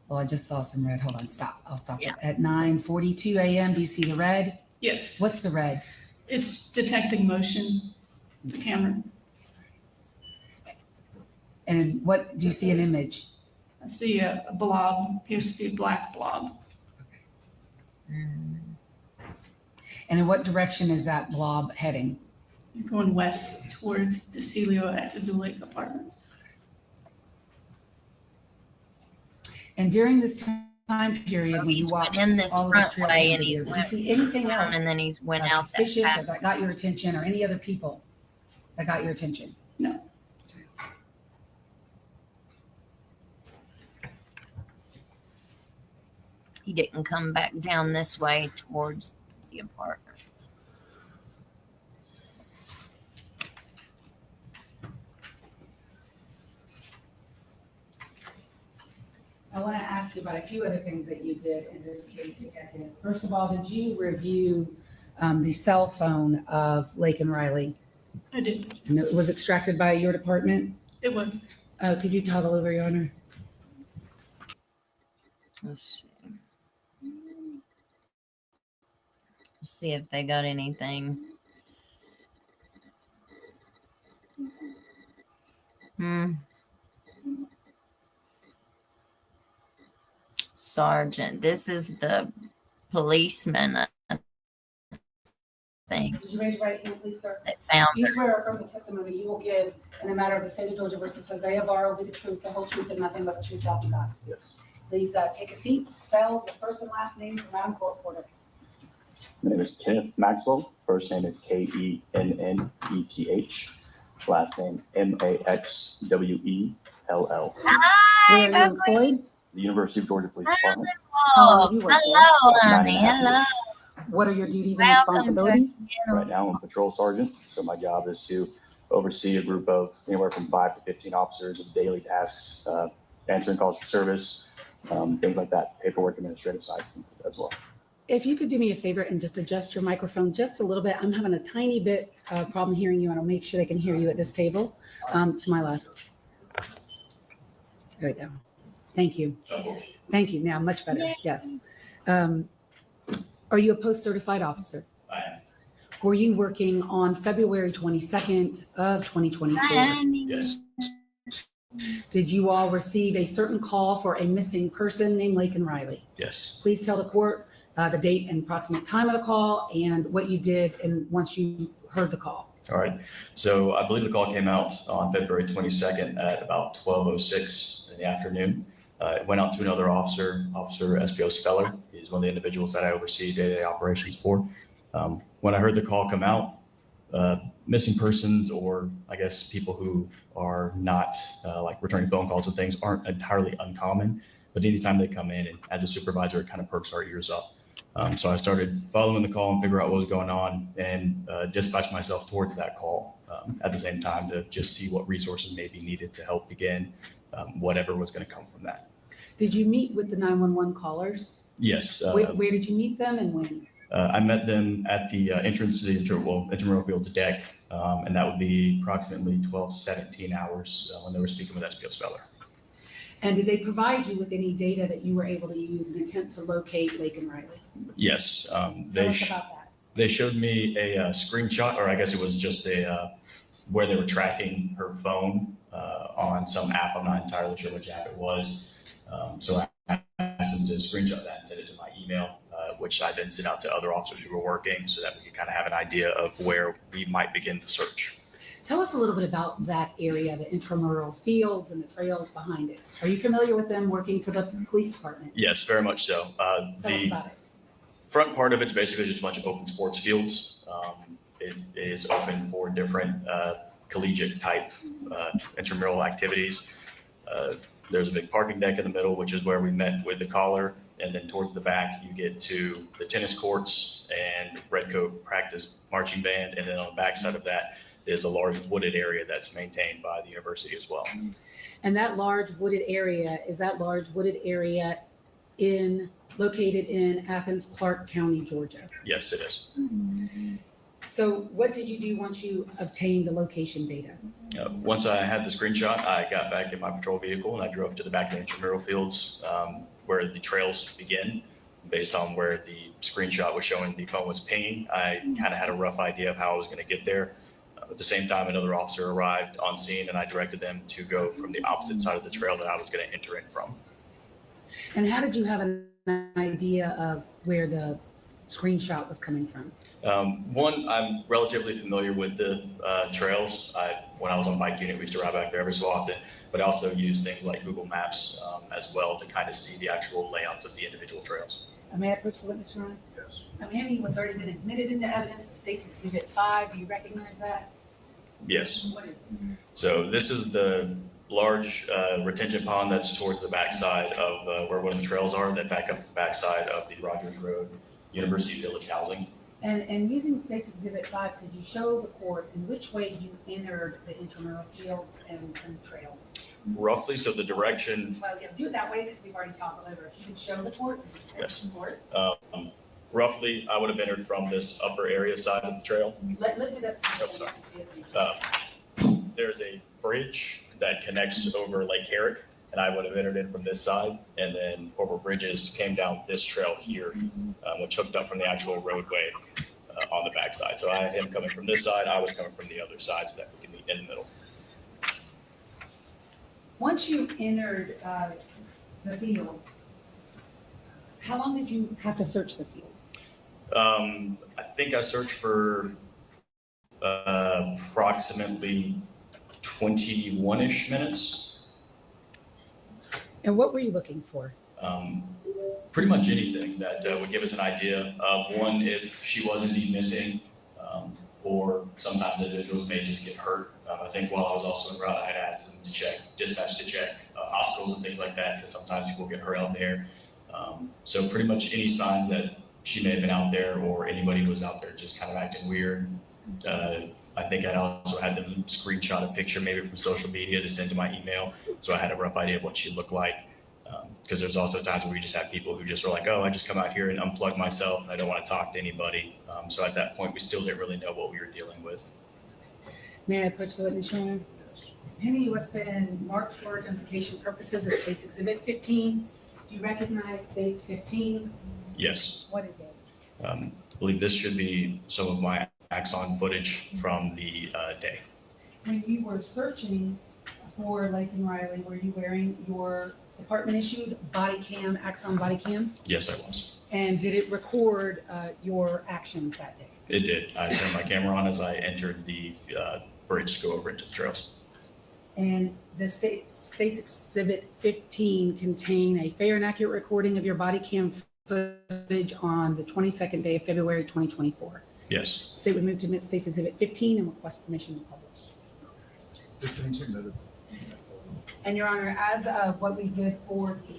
Well, I just saw some red. Hold on, stop. I'll stop Yeah. it. At 9:42 a.m., do you see the red? Yes. What's the red? It's detecting motion, the camera. And what, do you see an image? I see a blob, appears to be a black blob. Mm. And in what direction is that blob heading? It's going west towards the Celio at the Zoo Lake Apartments. And during this time period, So when you he's watched went in this all of this front trail way cam and he's video, did you went see anything else and then he's went out that suspicious path. that got your attention, or any other people that got your attention? No. He didn't come back down this way towards the apartments. I want to ask you about a few other things that you did in this case, Detective. First of all, did you review the cell phone of Laken Riley? I did. And it was extracted by your department? It was. Could you toggle over, Your Honor? Let's see. Let's see if they got anything. Sergeant, this is the policeman, I think, Did you raise your right hand, please, sir? that found Do you her. swear or affirm the testimony you will give in the matter of the state of Georgia versus Hosea Barr will be the truth, the whole truth, and nothing but the truth, self and God? Yes. Please take a seat, spell the first and last names around court order. My name is Kenneth Maxwell. First name is Kenneth. Last name Maxwell. Hi, Where are you Ugly The University of Georgia Police Department. Wolf. you work there? Hello, honey. 9.5 years. Hello. What are your duties and Welcome to responsibilities? Right now, I'm a patrol sergeant, so my job is to oversee a group of anywhere from 5 to 15 officers with daily tasks, answering calls for service, things like that, paperwork, administrative side as well. If you could do me a favor and just adjust your microphone just a little bit. I'm having a tiny bit problem hearing you, and I'll make sure they can hear you at this table to my left. There we go. Thank you. Thank you. Now, much better. Yes. Are you a post-certified officer? I am. Were you working on February 22nd of 2024? honey. Yes. Did you all receive a certain call for a missing person named Laken Riley? Yes. Please tell the court the date and approximate time of the call and what you did and once you heard the call. All right. So I believe the call came out on February 22nd at about 12:06 in the afternoon. It went out to another officer, Officer SPO Speller. He's one of the individuals that I oversee day-to-day operations for. When I heard the call come out, missing persons, or I guess people who are not like returning phone calls and things, aren't entirely uncommon. But anytime they come in, and as a supervisor, it kind of perks our ears up. So I started following the call and figure out what was going on, and dispatched myself towards that call at the same time to just see what resources may be needed to help begin whatever was going to come from that. Did you meet with the 911 callers? Yes. Where did you meet them and when? I met them at the entrance to the intramural field deck, and that would be approximately 12:17 hours when they were speaking with SPO Speller. And did they provide you with any data that you were able to use in an attempt to locate Laken Riley? Yes. Tell us about that. They showed me a screenshot, or I guess it was just where they were tracking her phone on some app. I'm not entirely sure which app it was. So I asked them to screenshot that and send it to my email, which I then sent out to other officers who were working so that we could kind of have an idea of where we might begin the search. Tell us a little bit about that area, the intramural fields and the trails behind it. Are you familiar with them working for the police department? Yes, very much so. Tell us about it. Front part of it's basically just a bunch of open sports fields. It is open for different collegiate type intramural activities. There's a big parking deck in the middle, which is where we met with the caller. And then towards the back, you get to the tennis courts and Redcoat practice marching band. And then on the back side of that, is a large wooded area that's maintained by the university as well. And that large wooded area, is that large wooded area located in Athens, Clarke County, Georgia? Yes, it is. So what did you do once you obtained the location data? Once I had the screenshot, I got back in my patrol vehicle and I drove to the back of the intramural fields where the trails begin. Based on where the screenshot was showing the phone was pinging, I kind of had a rough idea of how I was going to get there. At the same time, another officer arrived on scene and I directed them to go from the opposite side of the trail that I was going to enter in from. And how did you have an idea of where the screenshot was coming from? One, I'm relatively familiar with the trails. When I was on bike unit, we used to ride back there every so often, but I also use things like Google Maps as well to kind of see the actual layouts of the individual trails. May I approach the witness, Your Honor? Yes. Handing what's already been admitted into evidence, it states Exhibit 5. Do you recognize that? Yes. What is it? So this is the large retention pond that's towards the backside of where one of the trails are that back up to the backside of the Rogers Road University Village housing. And using State's Exhibit 5, could you show the court in which way you entered the intramural fields and trails? Roughly, so the direction, Well, yeah, do it that way because we've already talked over. If you could show the court, because it's Yes. the court. roughly, I would have entered from this upper area side of the trail. Lift it up so you sorry. can see it. There's a bridge that connects over Lake Herrick, and I would have entered in from this side. And then Corporal Bridges came down this trail here, which hooked up from the actual roadway on the backside. So I had him coming from this side, I was coming from the other side so that we can meet in the middle. Once you entered the fields, how long did you have to search the fields? I think I searched for approximately 21-ish minutes. And what were you looking for? Pretty much anything that would give us an idea of, one, if she was indeed missing, or sometimes individuals may just get hurt. I think while I was also en route, I had asked them to check, dispatch to check hospitals and things like that, because sometimes people get hurt out there. So pretty much any signs that she may have been out there or anybody who was out there just kind of acting weird. I think I also had them screenshot a picture maybe from social media to send to my email. So I had a rough idea of what she looked like. Because there's also times where we just have people who just are like, oh, I just come out here and unplug myself and I don't want to talk to anybody. So at that point, we still didn't really know what we were dealing with. May I approach the witness, Your Honor? Yes. Penny, what's been marked for identification purposes is State's Exhibit 15. Do you recognize State's 15? Yes. What is it? I believe this should be some of my Axon footage from the day. When you were searching for Laken Riley, were you wearing your department issued body cam, Axon body cam? Yes, I was. And did it record your actions that day? It did. I turned my camera on as I entered the bridge to go over into the trails. And the State's Exhibit 15 contain a fair and accurate recording of your body cam footage on the 22nd day of February 2024. Yes. State would move to admit State's Exhibit 15 and request permission to publish. 15 submitted. And Your Honor, as of what we did for the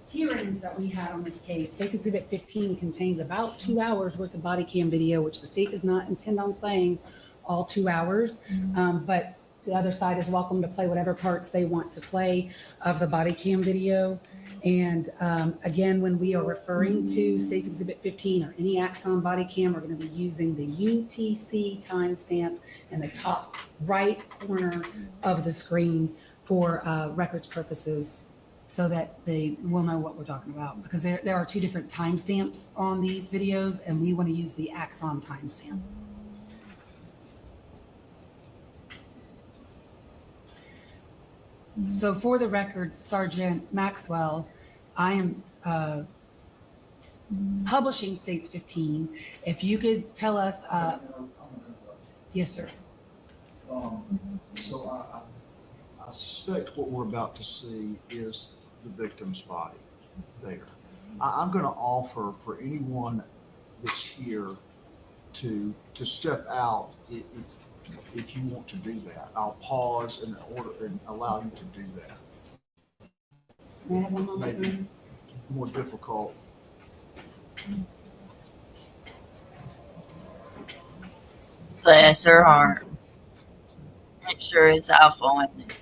hearings that we had on this case, State's Exhibit 15 contains about 2 hours worth of body cam video, which the state does not intend on playing all 2 hours. But the other side is welcome to play whatever parts they want to play of the body cam video. And again, when we are referring to State's Exhibit 15 or any Axon body cam, we're going to be using the UTC timestamp in the top right corner of the screen for records purposes, so that they will know what we're talking about. Because there are 2 different timestamps on these videos, and we want to use the Axon timestamp. So for the record, Sergeant Maxwell, I am publishing States 15. If you could tell us, yes, sir. So I suspect what we're about to see is the victim's body there. I'm going to offer for anyone that's here to step out if you want to do that. I'll pause and allow you to do that. May I have one moment? Maybe ma'am? more difficult. Bless her heart. It sure is awful, isn't it?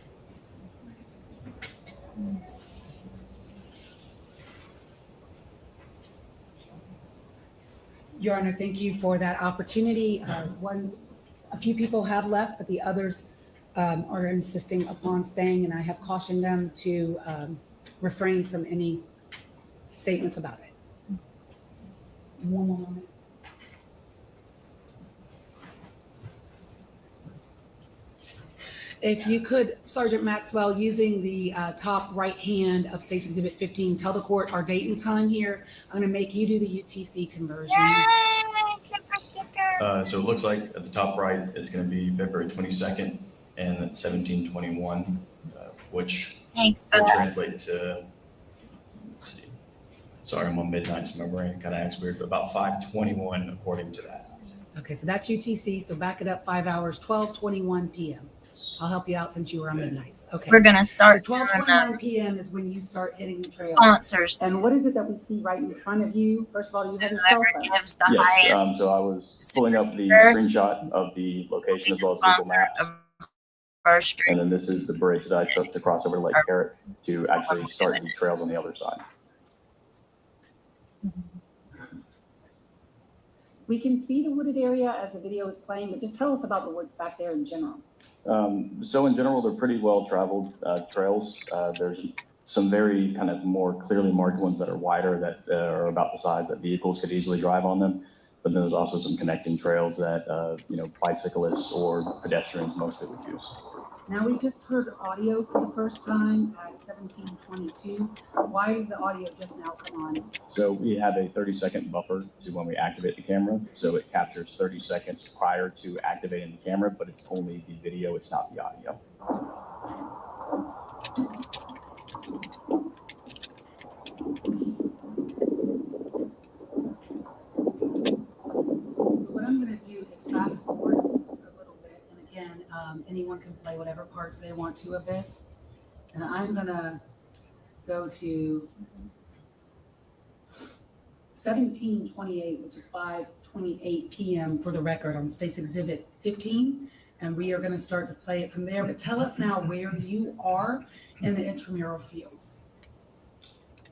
Your Honor, thank you for that opportunity. A few people have left, but the others are insisting upon staying, and I have cautioned them to refrain from any statements about it. One more moment. If you could, Sergeant Maxwell, using the top right hand of State's Exhibit 15, tell the court our date and time here. I'm going to make you do the UTC conversion. Yay! Super sticker. So it looks like at the top right, it's going to be February 22nd and 1721, which Thanks, would Bud. translate to, let's see, sorry, I'm on midnight, so my brain kind of acts weird, but about 5:21 according to that. Okay, so that's UTC. So back it up 5 hours, 12:21 p.m. I'll help you out since you were on midnights. Okay. We're gonna So start doing 12:21 p.m. is when you start hitting the trail. sponsors. And what is it that we see right in front of you? First of all, you have your cell Whoever phone. gives the Yes, highest so I was pulling up the Super screenshot of the location as well as Google sponsor Maps. of our street. And then this is the bridge that I took to cross over to Lake Carrot to actually start the trails on the other side. We can see the wooded area as the video is playing, but just tell us about the woods back there in general. So in general, they're pretty well-traveled trails. There's some very kind of more clearly marked ones that are wider that are about the size that vehicles could easily drive on them. But then there's also some connecting trails that, bicyclists or pedestrians mostly would use. Now, we just heard audio for the first time at 17:22. Why did the audio just now come on? So we have a 30-second buffer to when we activate the camera. So it captures 30 seconds prior to activating the camera, but it's only the video, it's not the audio. So what I'm going to do is fast forward a little bit. And again, anyone can play whatever parts they want to of this. And I'm going to go to 17:28, which is 5:28 p.m. for the record on State's Exhibit 15. And we are going to start to play it from there. But tell us now where you are in the intramural fields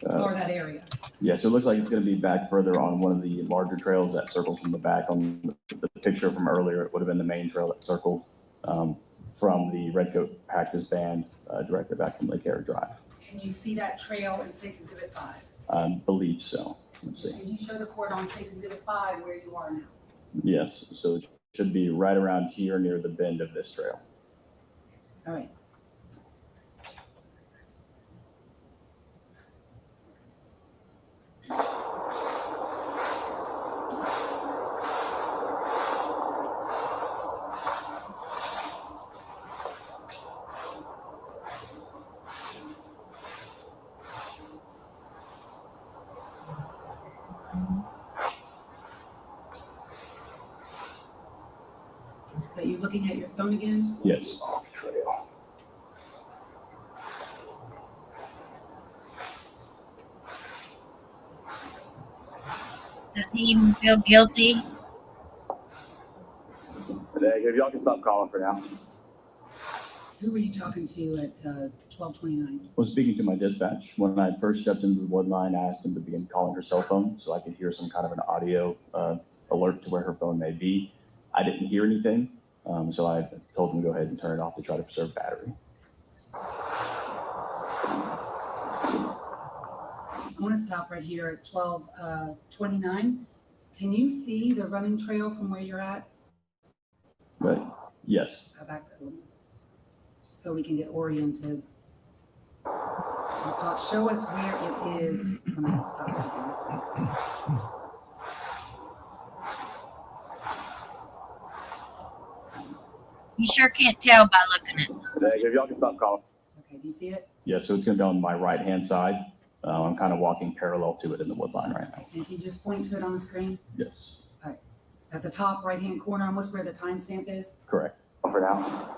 or that area. Yeah, so it looks like it's going to be back further on one of the larger trails that circles from the back. On the picture from earlier, it would have been the main trail that circled from the Redcoat Practice Band directly back from Lake Air Drive. Can you see that trail in State's Exhibit 5? I believe so. Let's see. Can you show the court on State's Exhibit 5 where you are now? Yes, so it should be right around here near the bend of this trail. All right. So you looking at your phone again? Yes. Does he even feel guilty? If y'all can stop calling for now. Who were you talking to at 12:29? I was speaking to my dispatch. When I first stepped into the wood line, I asked him to begin calling her cell phone so I could hear some kind of an audio alert to where her phone may be. I didn't hear anything, so I told him to go ahead and turn it off to try to preserve battery. I want to stop right here at 12:29. Can you see the running trail from where you're at? But yes, Go back that little, so we can get oriented. Show us where it is. I'm going to stop again. You sure can't tell by looking at them. if y'all can stop calling. Okay, do you see it? Yeah, so it's going to be on my right-hand side. I'm kind of walking parallel to it in the wood line right now. And can you just point to it on the screen? Yes, At the top right-hand corner, almost where the timestamp is? correct. For now.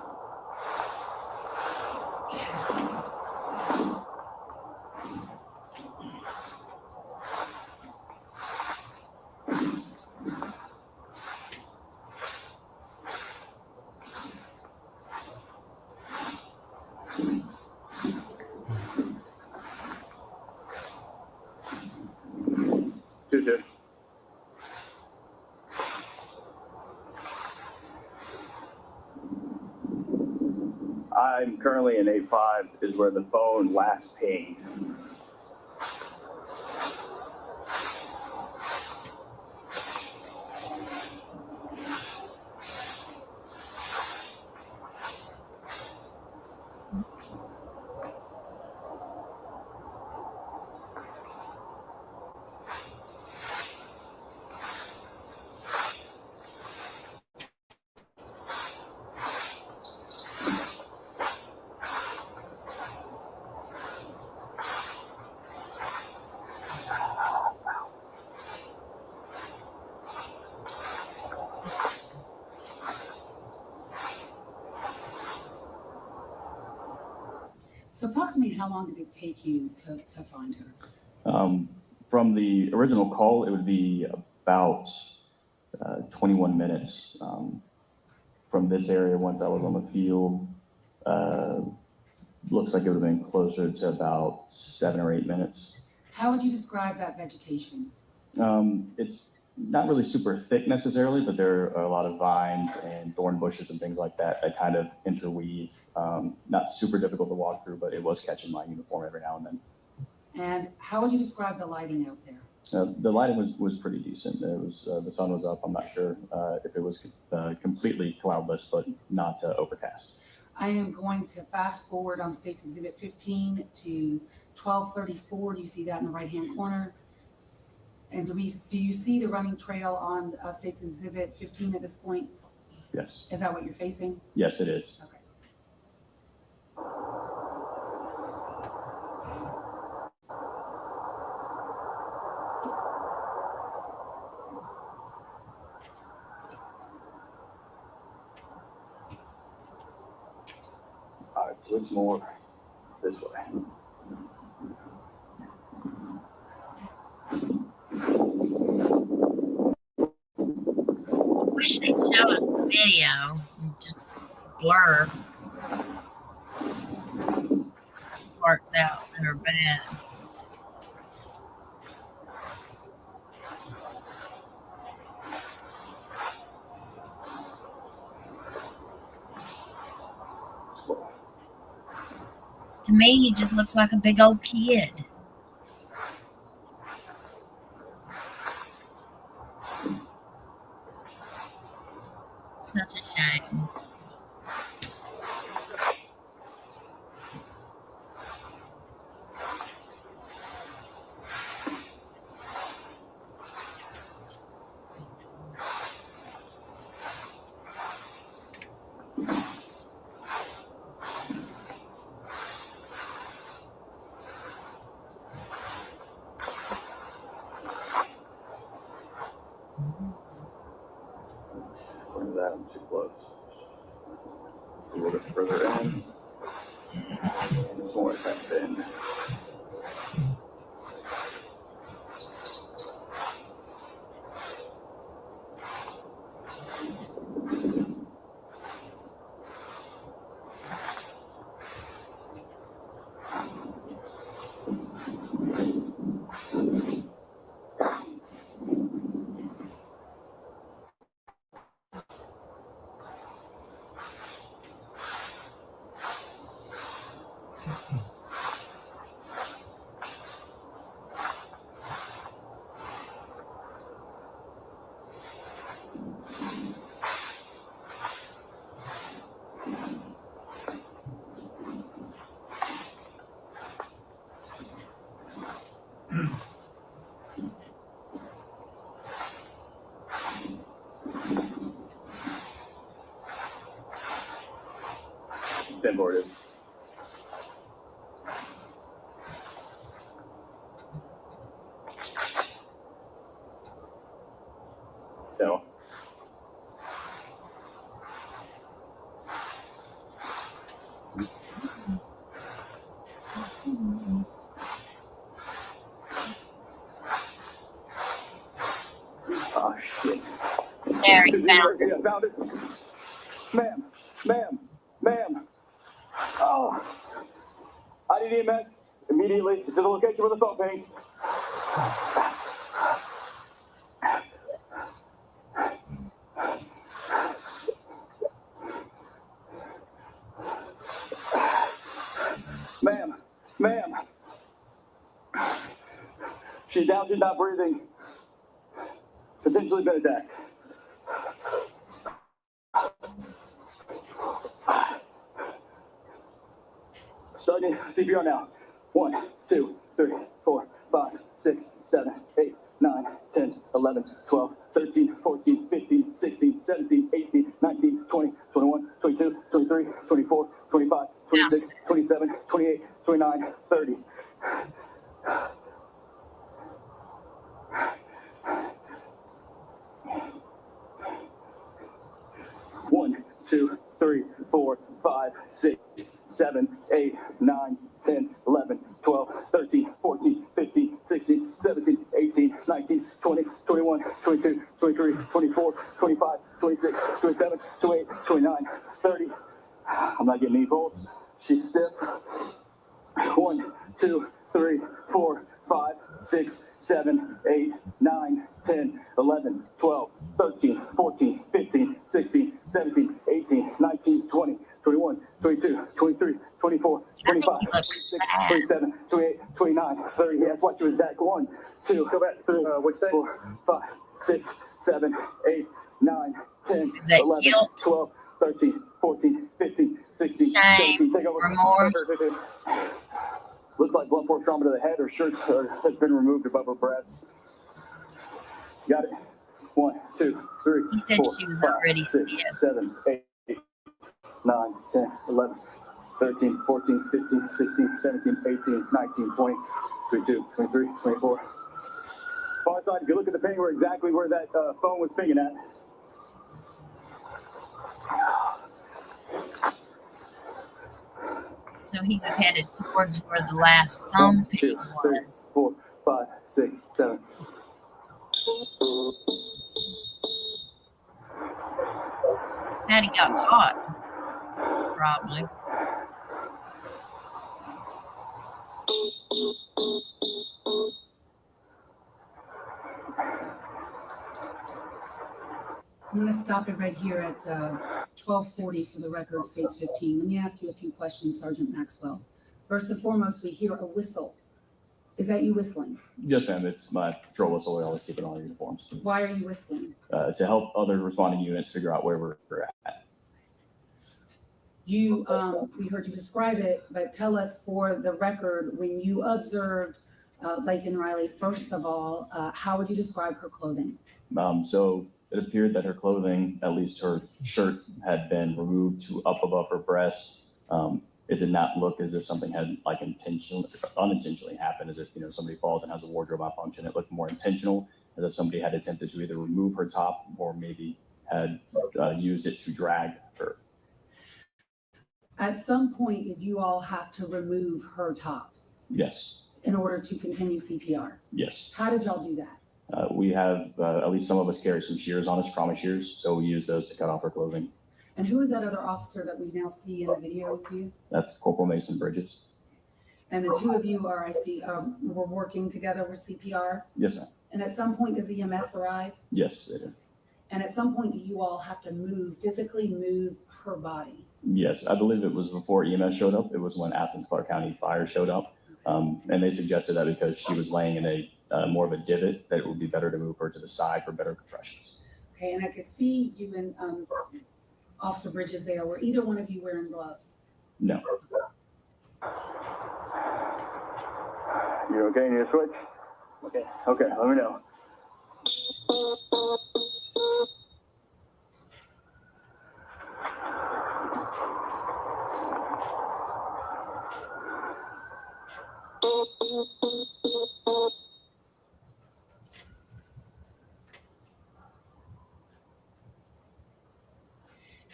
2-2. I'm currently in 8-5 is where the phone last pinged. So approximately how long did it take you to find her? From the original call, it would be about 21 minutes. From this area, once I was on the field, looks like it would have been closer to about 7 or 8 minutes. How would you describe that vegetation? It's not really super thick necessarily, but there are a lot of vines and thorn bushes and things like that that kind of interweave. Not super difficult to walk through, but it was catching my uniform every now and then. And how would you describe the lighting out there? The lighting was pretty decent. It was the sun was up. I'm not sure if it was completely cloudless, but not overcast. I am going to fast forward on State's Exhibit 15 to 1234. Do you see that in the right-hand corner? And do you see the running trail on State's Exhibit 15 at this point? Yes. Is that what you're facing? Yes, it is. Okay. All right, switch more this way. Wish they'd show us the video. Just blur parts out that are bad. To me, he just looks like a big old kid. Such a shame. Look at that, I'm too close. A little bit further in. It's more fenced in. Pinboarded. No. Oh shit. There, he found it. I found it. Ma'am, ma'am, ma'am. Oh. I need EMS immediately to the location where the phone pinged. She's down, she's not breathing. Potentially been attacked. Starting CPR now. 1, 2, 3, 4, 5, 6, 7, 8, 9, 10, 11, 12, 13, 14, 15, 16, 17, 18, 19, 20, 21, 22, 23, 24, 25, 26, 27, 28, 29, 30. One, 2, 3, 4, 5, 6, 7, 8, 9, 10, 11, 12, 13, 14, 15, 16, 17, 18, 19, 20, 21, 22, 23, 24, 25, 26, 27, 28, 29, 30. I'm not getting any pulse. She's stiff. 1, 2, 3, 4, 5, 6, 7, 8, 9, 10, 11, 12, 13, 14, 15, 16, 17, 18, 19, 20, 21, 22, 23, 24, 25, 26, 27, 28, 29, 30. That's what you was at. 1, 2, 3, 4, 5, 6, 7, 8, 9, 10, Is that 11, guilt? 12, 13, 14, 15, 16, Shame, 17. Take over. remorse? Looks like blunt force trauma to the head. Her shirt has been removed above her breast. Got it. 1, 2, 3. He said 4, she was 5, already 6, stiff. 7, 8, 9, 10, 11, 13, 14, 15, 16, 17, 18, 19, 20, 22, 23, 24. Far side, if you look at the ping, we're exactly where that phone was pinging at. So he was headed towards where the last phone ping 2, 3, was. 4, 5, 6, 7. Sad he got caught. Probably. I'm going to stop it right here at 12:40 for the record, states 15. Let me ask you a few questions, Sergeant Maxwell. First and foremost, we hear a whistle. Is that you whistling? Yes, ma'am. It's my patrol whistle. We always keep it on our uniforms. Why are you whistling? To help other responding units figure out where we're at. We heard you describe it, but tell us for the record, when you observed Laken Riley, first of all, how would you describe her clothing? So it appeared that her clothing, at least her shirt, had been removed to up above her breast. It did not look as if something had like unintentionally happened, as if somebody falls and has a wardrobe malfunction. It looked more intentional, as if somebody had attempted to either remove her top or maybe had used it to drag her. At some point, did you all have to remove her top? Yes. In order to continue CPR? Yes. How did y'all do that? We have, at least some of us carry some shears on us, trauma shears, so we use those to cut off her clothing. And who is that other officer that we now see in the video with you? That's Corporal Mason Bridges. And the two of you are, I see, were working together with CPR? Yes, ma'am. And at some point, does EMS arrive? Yes, they do. And at some point, do you all have to physically move her body? Yes, I believe it was before EMS showed up. It was when Athens Clark County Fire showed up. And they suggested that because she was laying in a more of a divot, that it would be better to move her to the side for better compressions. Okay, and I could see you and Officer Bridges there. Were either one of you wearing gloves? No. You okay? Need a switch? Okay. Okay, let me know.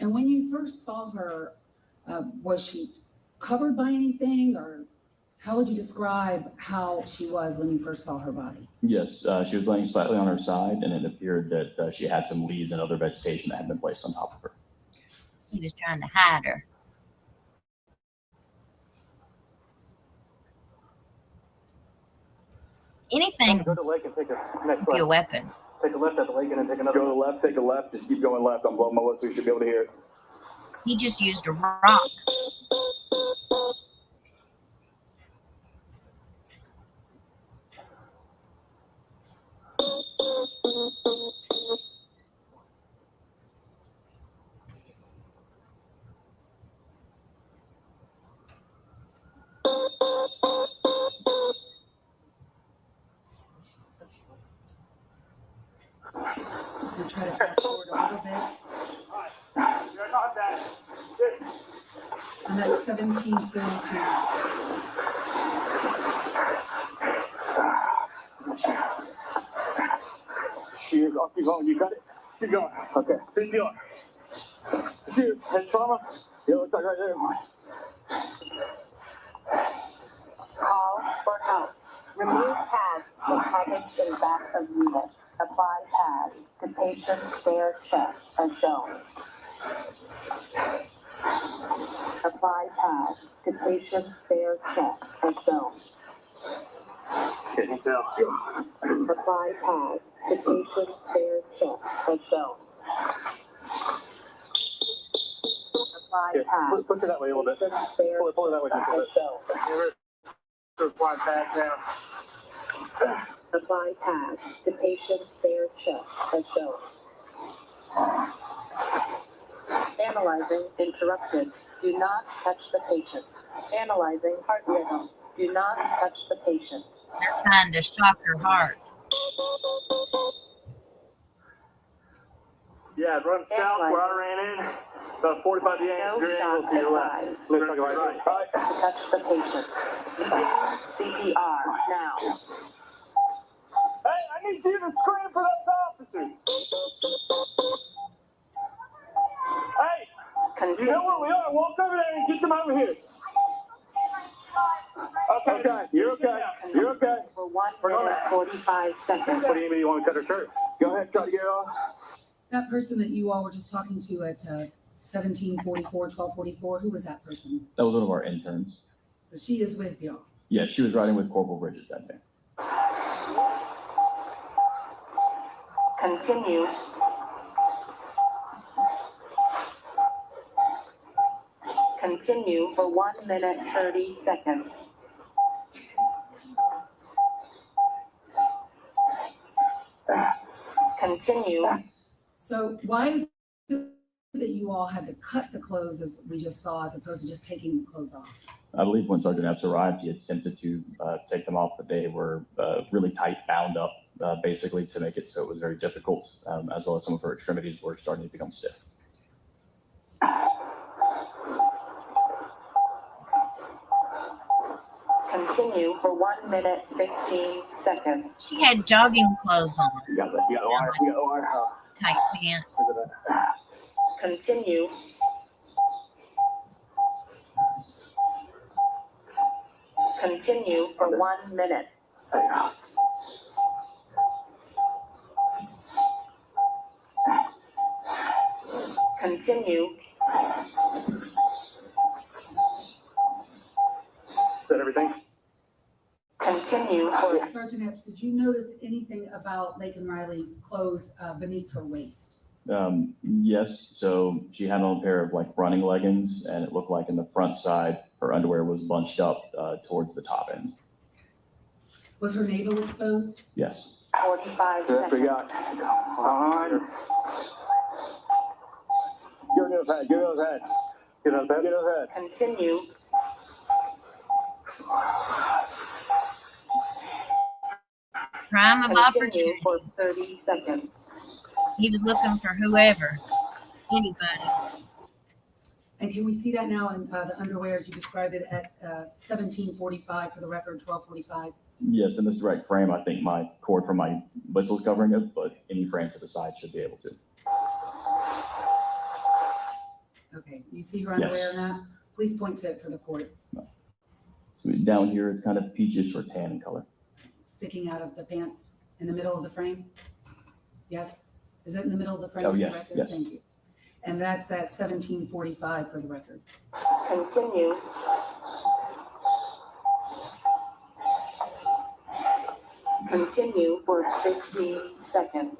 And when you first saw her, was she covered by anything, or how would you describe how she was when you first saw her body? Yes, she was laying slightly on her side, and it appeared that she had some leaves and other vegetation that had been placed on top of her. He was trying to hide her. Anything Go to the lake and take a next could be a left. weapon. Take a left at the lake and then take another. Go to the left, take a left. Just keep going left. I'm blowing my whistle, so you should be able to hear it. He just used a rock. We'll try to fast forward a little bit. I'm at 17:32. Shears, off you going. You got it? Keep going. Okay. CPR. Shears, head trauma. Yeah, looks like right there. Call for help. Remove pads from package in back of unit. Apply pads to patient's bare chest as shown. Apply pads to patient's bare chest as shown. Can you tell? Apply pads to patient's bare chest as shown. Apply pads. Push it that way a little bit. Patient's bare Pull it that way just a as little shown. bit. Apply pads down. Apply pads to patient's bare chest as shown. Analyzing interrupted. Do not touch the patient. Analyzing heart rhythm. Do not touch the patient. They're trying to shock her heart. Yeah, run south where I ran in. About 45 No angle shots to your left. advised. Looks like right. To touch the patient. Beginning CPR now. Hey, I need you to scream for those officers. Hey, you know where we are. Walk over there and get them over here. Okay, you're okay. You're okay. For 1 minute 45 seconds. What do you mean you want to cut her shirt? Go ahead, try to get it off. That person that you all were just talking to at 17:44, 12:44, who was that person? That was one of our interns. So she is with y'all. Yeah, she was riding with Corporal Bridges that day. Continue. Continue for 1 minute 30 seconds. Continue. So why is it that you all had to cut the clothes as we just saw, as opposed to just taking the clothes off? I believe when Sergeant Epps arrived, he attempted to take them off, but they were really tight, bound up, basically to make it so it was very difficult, as well as some of her extremities were starting to become stiff. Continue for 1 minute 15 seconds. She had jogging clothes on, You got that? You got the wire? You got the wire? tight pants. Look at that. Continue. Continue for 1 minute. Continue. Is that everything? Continue for Sergeant Epps, did you notice anything about Laken Riley's clothes beneath her waist? Yes. So she had on a pair of like running leggings, and it looked like in the front side, her underwear was bunched up towards the top end. Was her navel exposed? Yes. 45 That's what we seconds. got. On. Give her nose head. Give her nose head. Get nose head. Get nose head. Continue. Crime of Continue opportunity. for 30 seconds. He was looking for whoever, anybody. And can we see that now in the underwear as you described it at 17:45 for the record, 12:45? Yes, in this direct frame, I think my cord from my whistle's covering it, but any frame to the side should be able to. Okay, you see her Yes. underwear in that? Please point to it for the court. So down here, it's kind of peachish or tan in color. Sticking out of the pants in the middle of the frame? Yes? Is it in the middle of the frame Oh, for the yes, record? yes. Thank you. And that's at 17:45 for the record. Continue. Continue for 15 seconds.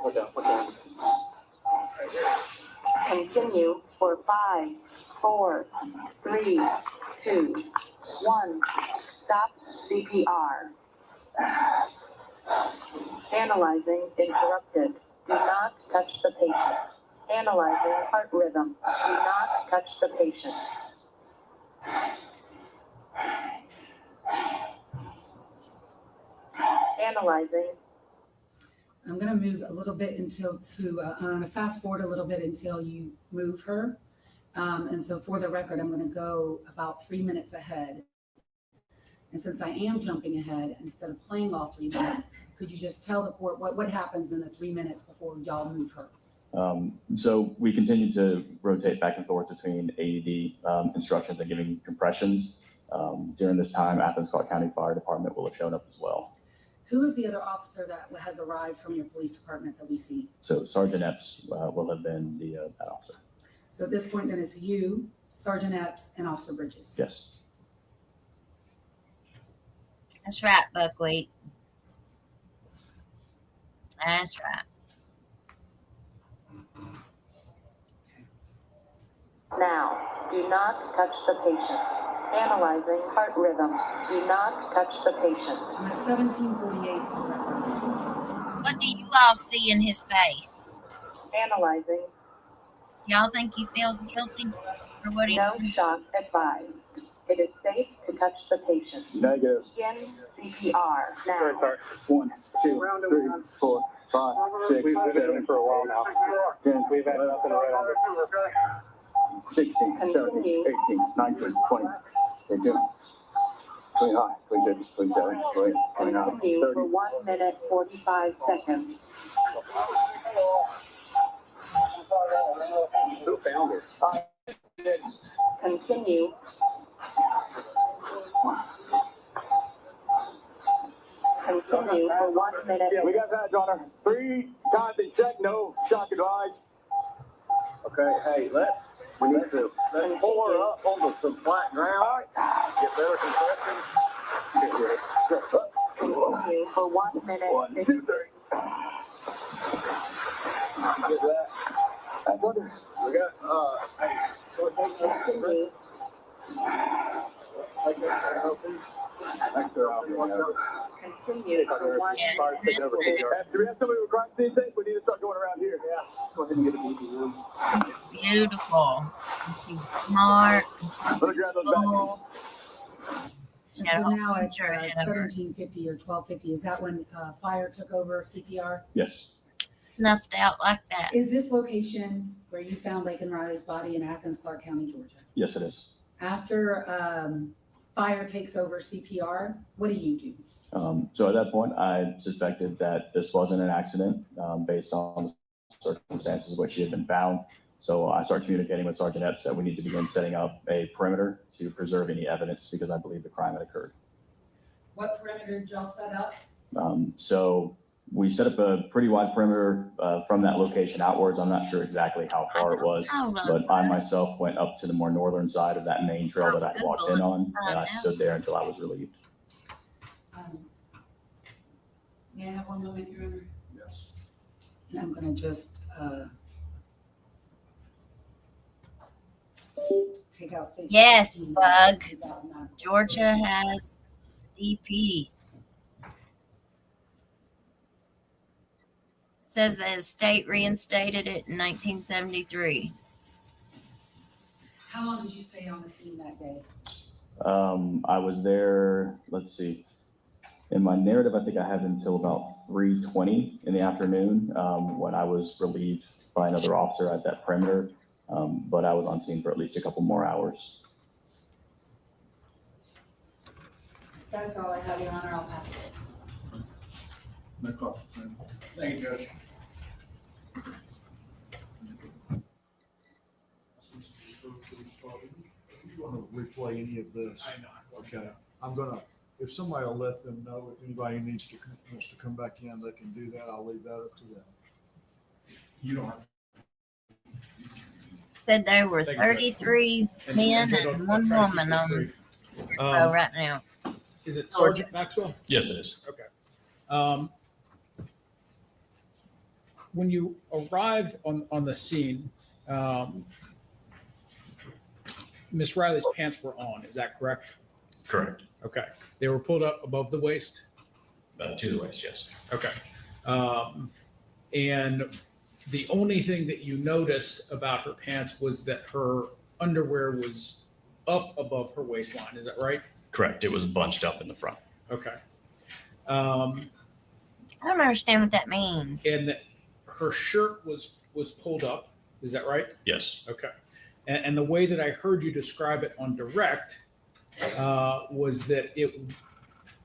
Put down. Continue for 5, 4, 3, 2, 1. Stop CPR. Analyzing interrupted. Do not touch the patient. Analyzing heart rhythm. Do not touch the patient. Analyzing. I'm going to move a little bit I'm going to fast forward a little bit until you move her. And so for the record, I'm going to go about 3 minutes ahead. And since I am jumping ahead, instead of playing all 3 minutes, could you just tell the court what happens in the 3 minutes before y'all move her? So we continue to rotate back and forth between AED instructions and giving compressions. During this time, Athens Clarke County Fire Department will have shown up as well. Who is the other officer that has arrived from your police department that we see? So Sergeant Epps will have been that officer. So at this point, then it's you, Sergeant Epps, and Officer Bridges. Yes. That's right, Buckwheat. That's right. Now, do not touch the patient. Analyzing heart rhythm. Do not touch the patient. I'm at 1748 for the record. What do you all see in his face? Analyzing. Y'all think he feels guilty for what he No did? shock advised. It is safe to touch the patient. Negative. Begin CPR now. 1, 2, 3, 4, 5, 6, 7 for a while now. 10, we've had nothing right on this. 16, 17, 18, 19, 20, 22, 29, 26, 27, 28, 29, Continue 30. for 1 minute 45 seconds. Who found her? Continue. Continue for 1 minute. We got that on her. 3 times in check, no shock advised. Okay, hey, we need to pull her up onto some flat ground. Get better compression. Continue for 1 minute. 1, 2, 3. Get that. I wonder, we got, Continue. Continue for 1 Yeah, minute. it's massive. do we have somebody with crime scene tape? We need to start going around here. Yeah. Go ahead and get a BB room. Beautiful. And she was smart. And she Let me grab was those back. full. She And had a so whole now it's future ahead of her. 1750 or 1250. Is that when fire took over CPR? Yes. Snuffed out like that. Is this location where you found Laken Riley's body in Athens, Clarke County, Georgia? Yes, it is. After fire takes over CPR, what do you do? So at that point, I suspected that this wasn't an accident based on the circumstances in which she had been found. So I started communicating with Sergeant Epps that we need to begin setting up a perimeter to preserve any evidence because I believe the crime had occurred. What perimeter did y'all set up? So we set up a pretty wide perimeter from that location outwards. I'm not sure exactly how far it was, but I myself went up to the more northern side of that main trail that I walked in on, and I stood there until I was relieved. May I have one moment, Your Honor? Yes. And I'm going to just take out state. Yes, 15, Bug. 2009. Georgia has DP. Says the state reinstated it in 1973. How long did you stay on the scene that day? I was there, let's see. In my narrative, I think I had until about 3:20 in the afternoon when I was relieved by another officer at that perimeter. But I was on scene for at least a couple more hours. That's all I have, Your Honor. I'll pass it. No question. Thank you, Judge. You want to replay any of this? I know. Okay, I'm gonna, if somebody will let them know, if anybody wants to come back in, they can do that. I'll leave that up to them. You don't have. Said there were Thank you, Judge. 33 men and one woman on the row right now. Is it Sergeant Maxwell? Yes, it is. Okay. When you arrived on the scene, Miss Riley's pants were on, is that correct? Correct. Okay. They were pulled up above the waist? To the waist, yes. Okay. And the only thing that you noticed about her pants was that her underwear was up above her waistline. Is that right? Correct. It was bunched up in the front. Okay. I don't understand what that means. And that her shirt was pulled up. Is that right? Yes. Okay. And the way that I heard you describe it on direct was that it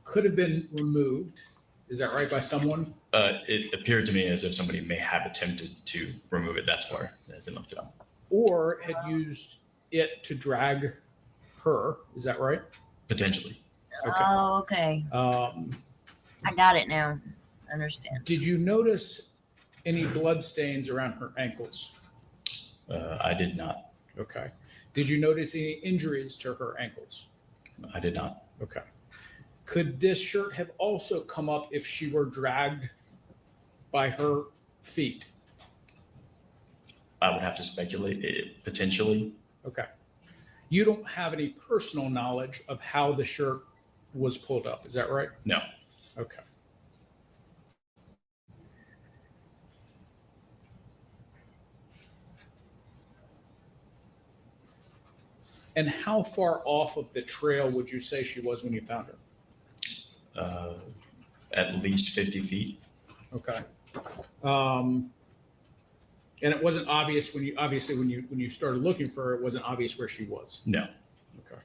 could have been removed. Is that right, by someone? It appeared to me as if somebody may have attempted to remove it. That's why it had been lifted up. Or had used it to drag her. Is that right? Potentially. Okay. Oh, okay. I got it now. I understand. Did you notice any blood stains around her ankles? I did not. Okay. Did you notice any injuries to her ankles? I did not. Okay. Could this shirt have also come up if she were dragged by her feet? I would have to speculate. Potentially. Okay. You don't have any personal knowledge of how the shirt was pulled up. Is that right? No. Okay. And how far off of the trail would you say she was when you found her? At least 50 feet. Okay. And it wasn't obvious when you started looking for her, it wasn't obvious where she was. No. Okay.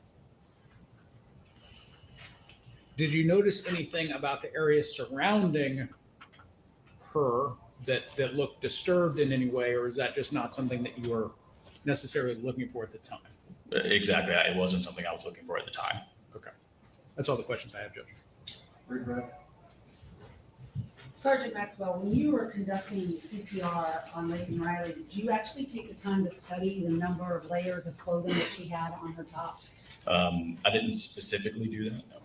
Did you notice anything about the area surrounding her that looked disturbed in any way, or is that just not something that you were necessarily looking for at the time? Exactly. It wasn't something I was looking for at the time. Okay. That's all the questions I have, Judge. Sergeant Maxwell, when you were conducting CPR on Laken Riley, did you actually take the time to study the number of layers of clothing that she had on her top? I didn't specifically do that. No.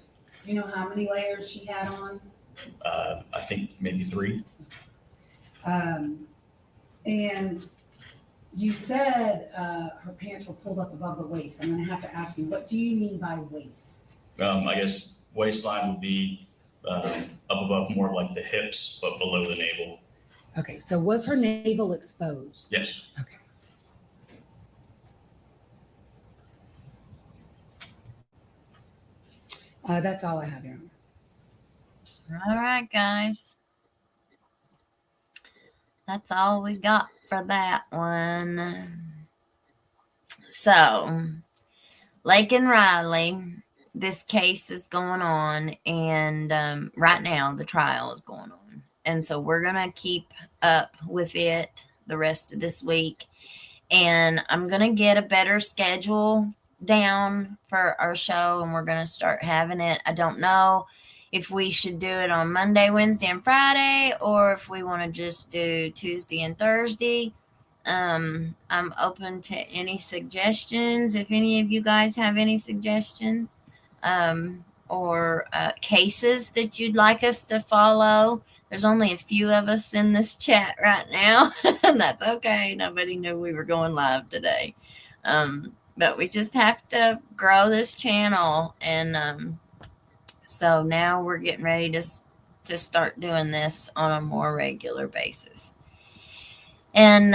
Do you know how many layers she had on? I think maybe 3. And you said her pants were pulled up above the waist. I'm going to have to ask you, what do you mean by waist? I guess waistline would be up above more like the hips, but below the navel. Okay, so was her navel exposed? Yes. Okay. That's all I have, Your Honor. All right, guys. That's all we got for that one. So, Laken Riley, this case is going on, and right now the trial is going on. And so we're going to keep up with it the rest of this week. And I'm going to get a better schedule down for our show, and we're going to start having it. I don't know if we should do it on Monday, Wednesday, and Friday, or if we want to just do Tuesday and Thursday. I'm open to any suggestions. If any of you guys have any suggestions or cases that you'd like us to follow. There's only a few of us in this chat right now, and that's okay. Nobody knew we were going live today. But we just have to grow this channel, and so now we're getting ready to start doing this on a more regular basis. And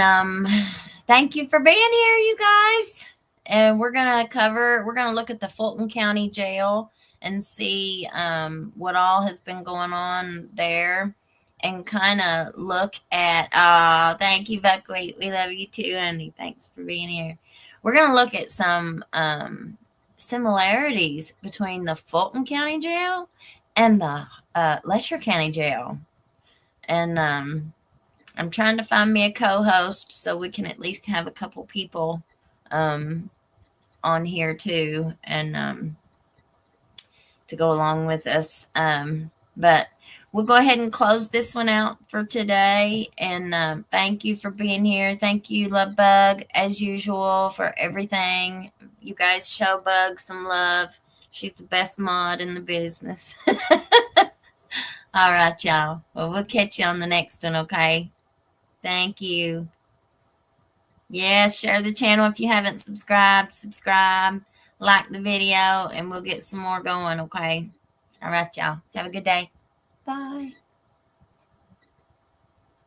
thank you for being here, you guys. And we're going to look at the Fulton County Jail and see what all has been going on there, and kind of look at, thank you, Buckwheat. We love you too, honey. Thanks for being here. We're going to look at some similarities between the Fulton County Jail and the Letcher County Jail. And I'm trying to find me a co-host so we can at least have a couple people on here too, and to go along with us. But we'll go ahead and close this one out for today. And thank you for being here. Thank you, Love Bug, as usual, for everything. You guys show Bug some love. She's the best mod in the business. All right, y'all. Well, we'll catch you on the next one, okay? Thank you. Yes, share the channel if you haven't subscribed. Subscribe, like the video, and we'll get some more going, okay? All right, y'all. Have a good day. Bye.